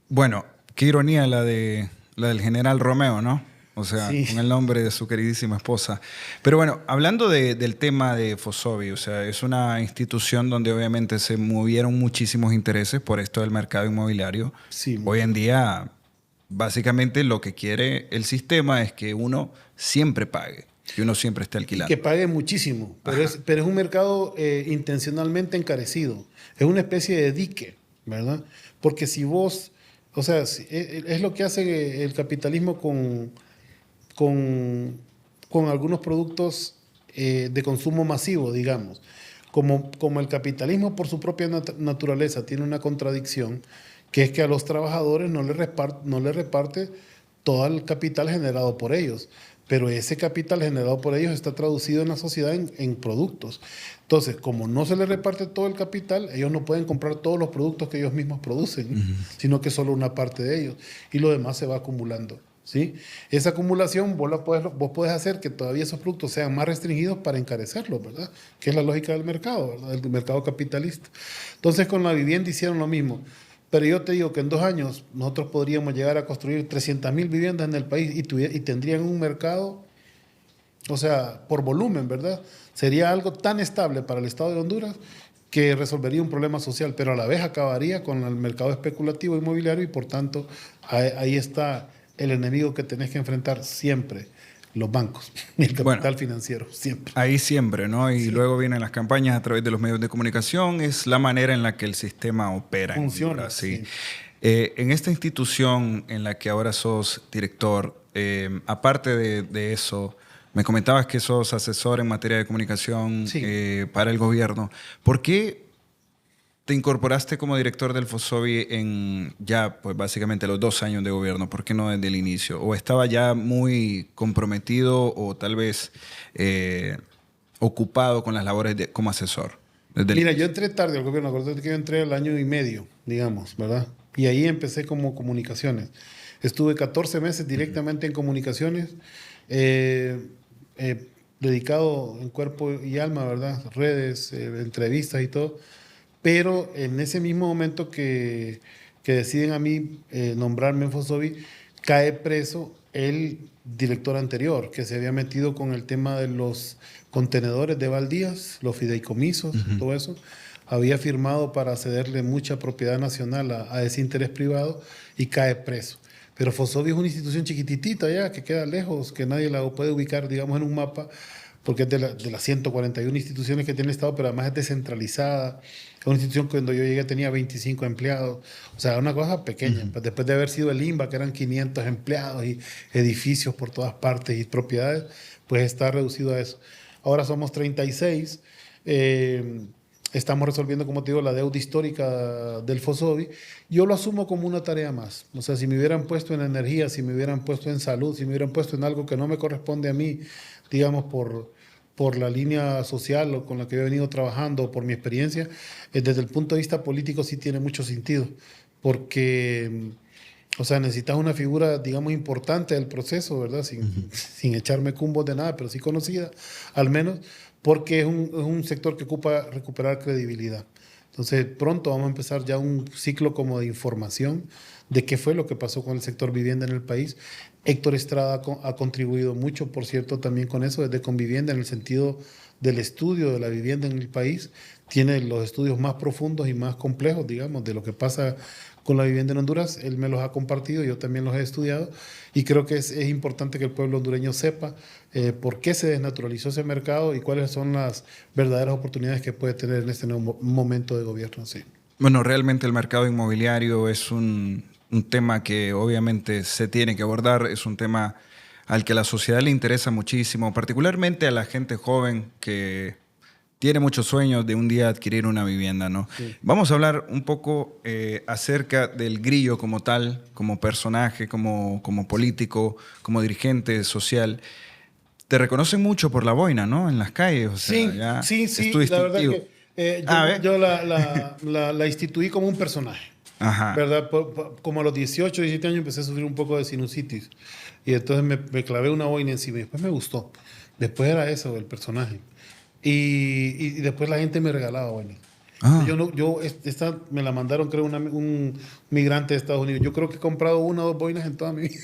Speaker 1: Bueno, qué ironía la del general Romeo, ¿no? O sea,
Speaker 2: Sí.
Speaker 1: con el nombre de su queridísima esposa. Pero bueno, hablando del tema de Fosobi, o sea, es una institución donde obviamente se movieron muchísimos intereses por esto del mercado inmobiliario.
Speaker 2: Sí,
Speaker 1: Hoy en día, básicamente lo que quiere el sistema es que uno siempre pague, que uno siempre esté
Speaker 2: y que
Speaker 1: alquilando.
Speaker 2: pague muchísimo, pero es un mercado intencionalmente encarecido. Es una especie de dique, ¿verdad? Porque si vos, o sea, es lo que hace el capitalismo con, con algunos productos de consumo masivo, digamos. Como el capitalismo por su propia naturaleza tiene una contradicción, que es que a los trabajadores no le reparte todo el capital generado por ellos, pero ese capital generado por ellos está traducido en la sociedad en productos. Entonces, como no se les reparte todo el capital, ellos no pueden comprar todos los productos que ellos mismos producen, sino que solo una parte de ellos, y lo demás se va acumulando. ¿Sí? Esa acumulación vos podés hacer que todavía esos productos sean más restringidos para encarecerlos, ¿verdad? Que es la lógica del mercado, ¿verdad? Del mercado capitalista. Entonces con la vivienda hicieron lo mismo. Pero yo te digo que en 2 años nosotros podríamos llegar a construir 300.000 viviendas en el país y tendrían un mercado, o sea, por volumen, ¿verdad? Sería algo tan estable para el Estado de Honduras que resolvería un problema social, pero a la vez acabaría con el mercado especulativo inmobiliario y por tanto ahí está el enemigo que tenés que enfrentar siempre, los bancos, el
Speaker 1: Bueno,
Speaker 2: capital financiero, siempre.
Speaker 1: ahí siempre, ¿no? Y
Speaker 2: Sí.
Speaker 1: luego vienen las campañas a través de los medios de comunicación. Es la manera en la que el sistema opera en
Speaker 2: Funciona,
Speaker 1: Honduras, sí.
Speaker 2: sí.
Speaker 1: En esta institución en la que ahora sos director, aparte de eso, me comentabas que sos asesor en materia de comunicación
Speaker 2: Sí.
Speaker 1: para el gobierno. ¿Por qué te incorporaste como director del FOSOBI en ya, pues básicamente los 2 años de gobierno? ¿Por qué no desde el inicio? ¿O estaba ya muy comprometido o tal vez ocupado con las labores como asesor? Desde el
Speaker 2: Mira, yo
Speaker 1: inicio?
Speaker 2: entré tarde al gobierno, acuérdate que yo entré al año y medio, digamos, ¿verdad? Y ahí empecé como comunicaciones. Estuve 14 meses directamente en comunicaciones, eh, dedicado en cuerpo y alma, ¿verdad? Redes, entrevistas y todo. Pero en ese mismo momento que deciden a mí nombrarme en Fosobi, cae preso el director anterior, que se había metido con el tema de los contenedores de baldías, los fideicomisos, todo eso. Había firmado para cederle mucha propiedad nacional a ese interés privado y cae preso. Pero Fosobi es una institución chiquititita ya, que queda lejos, que nadie la puede ubicar, digamos, en un mapa, porque es de las 141 instituciones que tiene el Estado, pero además es descentralizada. Es una institución que cuando yo llegué tenía 25 empleados. O sea, una cosa pequeña. Pues después de haber sido el INBA, que eran 500 empleados y edificios por todas partes y propiedades, pues está reducido a eso. Ahora somos 36. Estamos resolviendo, como te digo, la deuda histórica del FOSOBI. Yo lo asumo como una tarea más. O sea, si me hubieran puesto en energía, si me hubieran puesto en salud, si me hubieran puesto en algo que no me corresponde a mí, digamos, por la línea social o con la que he venido trabajando, por mi experiencia, desde el punto de vista político sí tiene mucho sentido, porque O sea, necesitas una figura, digamos, importante del proceso, ¿verdad? Sin echarme cumbos de nada, pero sí conocida, al menos, porque es un sector que ocupa recuperar credibilidad. Entonces, pronto vamos a empezar ya un ciclo como de información de qué fue lo que pasó con el sector vivienda en el país. Héctor Estrada ha contribuido mucho, por cierto, también con eso, desde Convivienda, en el sentido del estudio de la vivienda en el país. Tiene los estudios más profundos y más complejos, digamos, de lo que pasa con la vivienda en Honduras. Él me los ha compartido, yo también los he estudiado y creo que es importante que el pueblo hondureño sepa por qué se desnaturalizó ese mercado y cuáles son las verdaderas oportunidades que puede tener en este nuevo momento de gobierno. Sí.
Speaker 1: Bueno, realmente el mercado inmobiliario es un tema que obviamente se tiene que abordar, es un tema al que a la sociedad le interesa muchísimo, particularmente a la gente joven que tiene muchos sueños de un día adquirir una vivienda, ¿no? Sí. Vamos a hablar un poco acerca del Grillo como tal, como personaje, como político, como dirigente social. Te reconocen mucho por la boina, ¿no? En las calles. O sea,
Speaker 2: sí, la verdad que yo la instituí como un personaje. Ajá. ¿Verdad? Como a los 18, 17 años empecé a sufrir un poco de sinusitis. Y entonces me clavé una boina encima y después me gustó. Después era eso, el personaje. Y después la gente me regalaba boinas. Ah. Esta me la mandaron, creo, un migrante de Estados Unidos. Yo creo que he comprado 1 o 2 boinas en toda mi vida.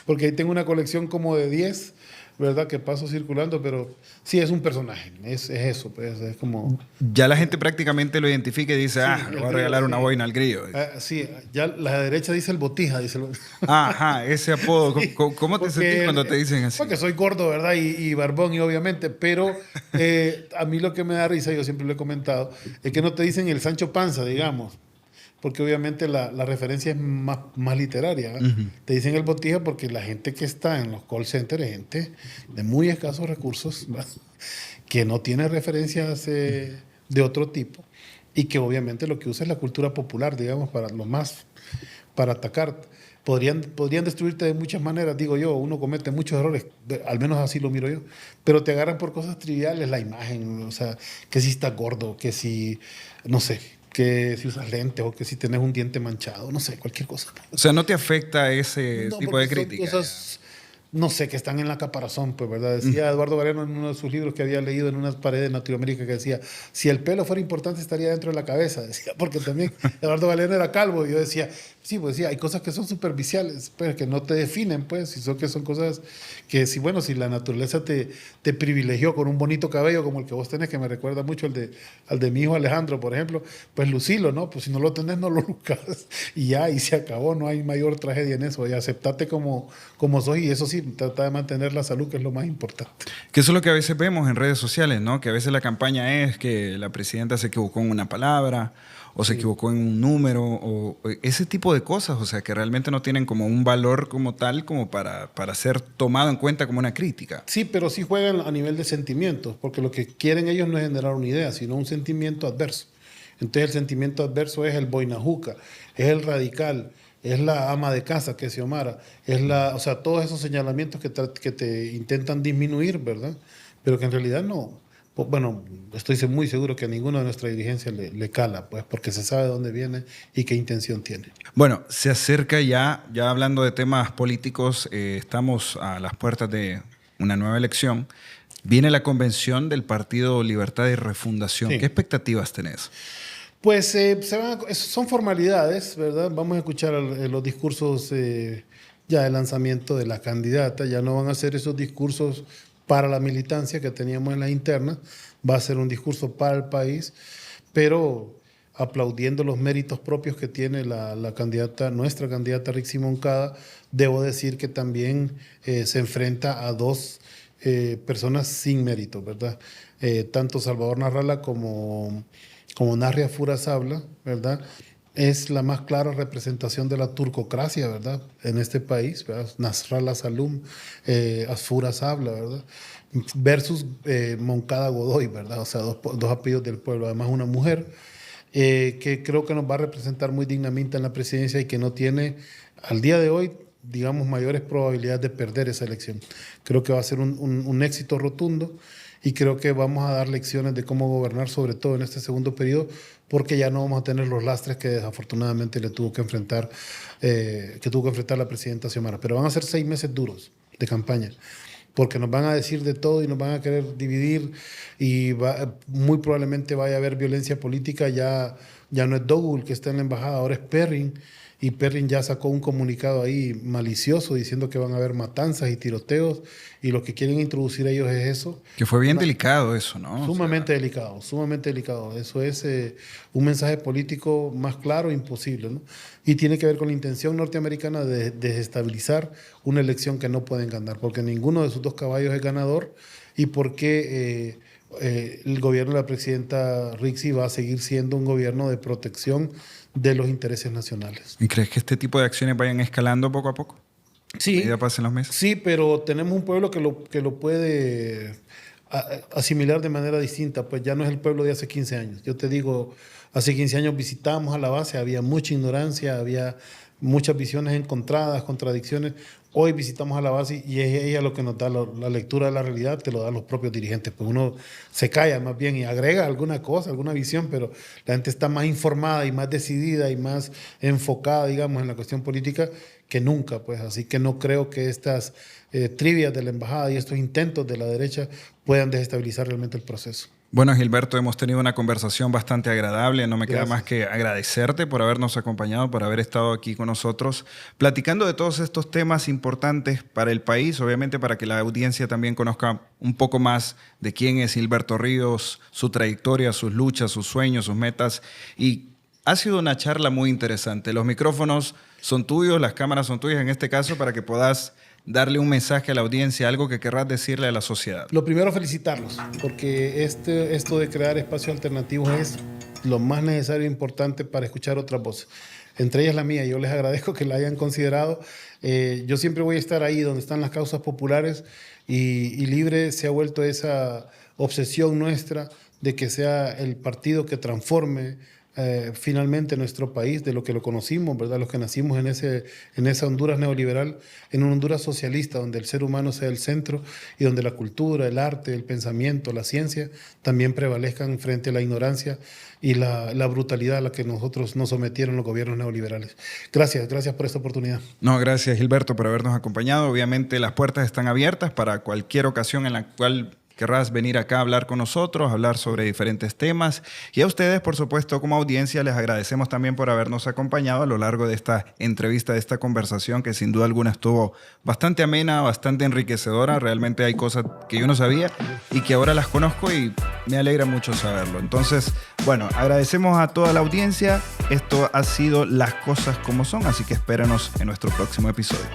Speaker 2: Porque ahí tengo una colección como de 10, ¿verdad? Que paso circulando, pero sí es un personaje. Es eso, pues. Es como...
Speaker 1: Ya la gente prácticamente lo identifica y dice, sí, le voy a regalar una boina al Grillo.
Speaker 2: Sí, ya la derecha dice el botija, dice el...
Speaker 1: Ajá, ese apodo. Sí, ¿Cómo te sentís cuando te dicen así?
Speaker 2: Porque soy gordo, ¿verdad? Y barbón, y obviamente, pero a mí lo que me da risa, yo siempre lo he comentado, es que no te dicen el Sancho Panza, digamos. Porque obviamente la referencia es más literaria. Te dicen el botija porque la gente que está en los call centers es gente de muy escasos recursos, ¿verdad? Que no tiene referencias de otro tipo y que obviamente lo que usa es la cultura popular, digamos, para atacar. Podrían destruirte de muchas maneras, digo yo. Uno comete muchos errores, al menos así lo miro yo, pero te agarran por cosas triviales, la imagen, o sea, que si estás gordo, que si, no sé, que si usas lentes o que si tienes un diente manchado, no sé, cualquier cosa.
Speaker 1: O sea, ¿no te afecta ese tipo de crítica?
Speaker 2: Cosas, no sé, que están en la caparazón, pues, ¿verdad? Decía Eduardo Galeano en uno de sus libros que había leído en unas paredes de Latinoamérica que decía, si el pelo fuera importante estaría dentro de la cabeza, decía, porque también Eduardo Galeano era calvo y yo decía, sí, pues decía, hay cosas que son superficiales, pues, que no te definen, pues, y son cosas que si la naturaleza te privilegió con un bonito cabello como el que vos tenés, que me recuerda mucho al de mi hijo Alejandro, por ejemplo, pues lucilo, ¿no? Pues si no lo tenés, no lo lucas y ya, y se acabó, no hay mayor tragedia en eso, y aceptate como sos, y eso sí, trata de mantener la salud, que es lo más importante.
Speaker 1: Que eso es lo que a veces vemos en redes sociales, ¿no? Que a veces la campaña es que la presidenta se equivocó en una palabra o se equivocó en un número o ese tipo de cosas, o sea, que realmente no tienen como un valor como tal como para ser tomado en cuenta como una crítica.
Speaker 2: Sí, pero sí juegan a nivel de sentimientos, porque lo que quieren ellos no es generar una idea, sino un sentimiento adverso. Entonces el sentimiento adverso es el boinajuca, es el radical, es la ama de casa, que es Xiomara, o sea, todos esos señalamientos que te intentan disminuir, ¿verdad? Pero que en realidad no. Bueno, estoy muy seguro que a ninguno de nuestra dirigencia le cala, pues, porque se sabe de dónde viene y qué intención tiene.
Speaker 1: Bueno, se acerca ya hablando de temas políticos, estamos a las puertas de una nueva elección. Viene la convención del Partido Libertad y Refundación. Sí. ¿Qué expectativas tenés?
Speaker 2: Pues son formalidades, ¿verdad? Vamos a escuchar los discursos ya de lanzamiento de la candidata. Ya no van a ser esos discursos para la militancia que teníamos en la interna. Va a ser un discurso para el país, pero aplaudiendo los méritos propios que tiene nuestra candidata Rixi Moncada. Debo decir que también se enfrenta a 2 personas sin mérito, ¿verdad? Tanto Salvador Narrala como Narria Furazabla, ¿verdad? Es la más clara representación de la turcocracia, ¿verdad? En este país, ¿verdad? Nasrallah Salum, Furazabla, ¿verdad? Versus Moncada Godoy, ¿verdad? O sea, dos apellidos del pueblo. Además, una mujer que creo que nos va a representar muy dignamente en la presidencia y que no tiene, al día de hoy, digamos, mayores probabilidades de perder esa elección. Creo que va a ser un éxito rotundo. Y creo que vamos a dar lecciones de cómo gobernar, sobre todo en este segundo periodo, porque ya no vamos a tener los lastres que desafortunadamente le tuvo que enfrentar, la presidenta Xiomara. Pero van a ser 6 meses duros de campaña, porque nos van a decir de todo y nos van a querer dividir y muy probablemente vaya a haber violencia política. Ya no es Dogul que está en la embajada, ahora es Perrin, y Perrin ya sacó un comunicado ahí malicioso diciendo que van a haber matanzas y tiroteos, y lo que quieren introducir ellos es eso.
Speaker 1: Que fue bien delicado eso, ¿no?
Speaker 2: Sumamente delicado, sumamente delicado. Eso es un mensaje político más claro imposible, ¿no? Y tiene que ver con la intención norteamericana de desestabilizar una elección que no pueden ganar, porque ninguno de sus 2 caballos es ganador, y porque el gobierno de la presidenta Rixi va a seguir siendo un gobierno de protección de los intereses nacionales.
Speaker 1: ¿Y crees que este tipo de acciones vayan escalando poco a poco?
Speaker 2: Sí,
Speaker 1: ¿Ya pasen los meses?
Speaker 2: sí, pero tenemos un pueblo que lo puede asimilar de manera distinta. Pues ya no es el pueblo de hace 15 años. Yo te digo, hace 15 años visitábamos a la base, había mucha ignorancia, había muchas visiones encontradas, contradicciones. Hoy visitamos a la base y es ella lo que nos da la lectura de la realidad, te lo dan los propios dirigentes. Pues uno se calla más bien y agrega alguna cosa, alguna visión, pero la gente está más informada y más decidida y más enfocada, digamos, en la cuestión política que nunca. Pues así que no creo que estas trivias de la embajada y estos intentos de la derecha puedan desestabilizar realmente el proceso.
Speaker 1: Bueno, Gilberto, hemos tenido una conversación bastante agradable. No me queda
Speaker 2: Gracias.
Speaker 1: más que agradecerte por habernos acompañado, por haber estado aquí con nosotros, platicando de todos estos temas importantes para el país, obviamente para que la audiencia también conozca un poco más de quién es Gilberto Ríos, su trayectoria, sus luchas, sus sueños, sus metas. Y ha sido una charla muy interesante. Los micrófonos son tuyos, las cámaras son tuyas en este caso, para que puedas darle un mensaje a la audiencia, algo que querrás decirle a la sociedad.
Speaker 2: Lo primero, felicitarlos, porque esto de crear espacios alternativos es lo más necesario e importante para escuchar otras voces, entre ellas la mía. Yo les agradezco que la hayan considerado. Yo siempre voy a estar ahí donde están las causas populares, y Libre se ha vuelto esa obsesión nuestra de que sea el partido que transforme finalmente nuestro país, de lo que lo conocimos, ¿verdad? Los que nacimos en esa Honduras neoliberal, en una Honduras socialista, donde el ser humano sea el centro y donde la cultura, el arte, el pensamiento, la ciencia también prevalezcan frente a la ignorancia y la brutalidad a la que nosotros nos sometieron los gobiernos neoliberales. Gracias por esta oportunidad.
Speaker 1: No, gracias Gilberto por habernos acompañado. Obviamente las puertas están abiertas para cualquier ocasión en la cual querrás venir acá a hablar con nosotros, hablar sobre diferentes temas. Y a ustedes, por supuesto, como audiencia, les agradecemos también por habernos acompañado a lo largo de esta entrevista, de esta conversación, que sin duda alguna estuvo bastante amena, bastante enriquecedora. Realmente hay cosas que yo no sabía y que ahora las conozco y me alegra mucho saberlo. Entonces, bueno, agradecemos a toda la audiencia. Esto ha sido Las Cosas Como Son, así que espérenos en nuestro próximo episodio.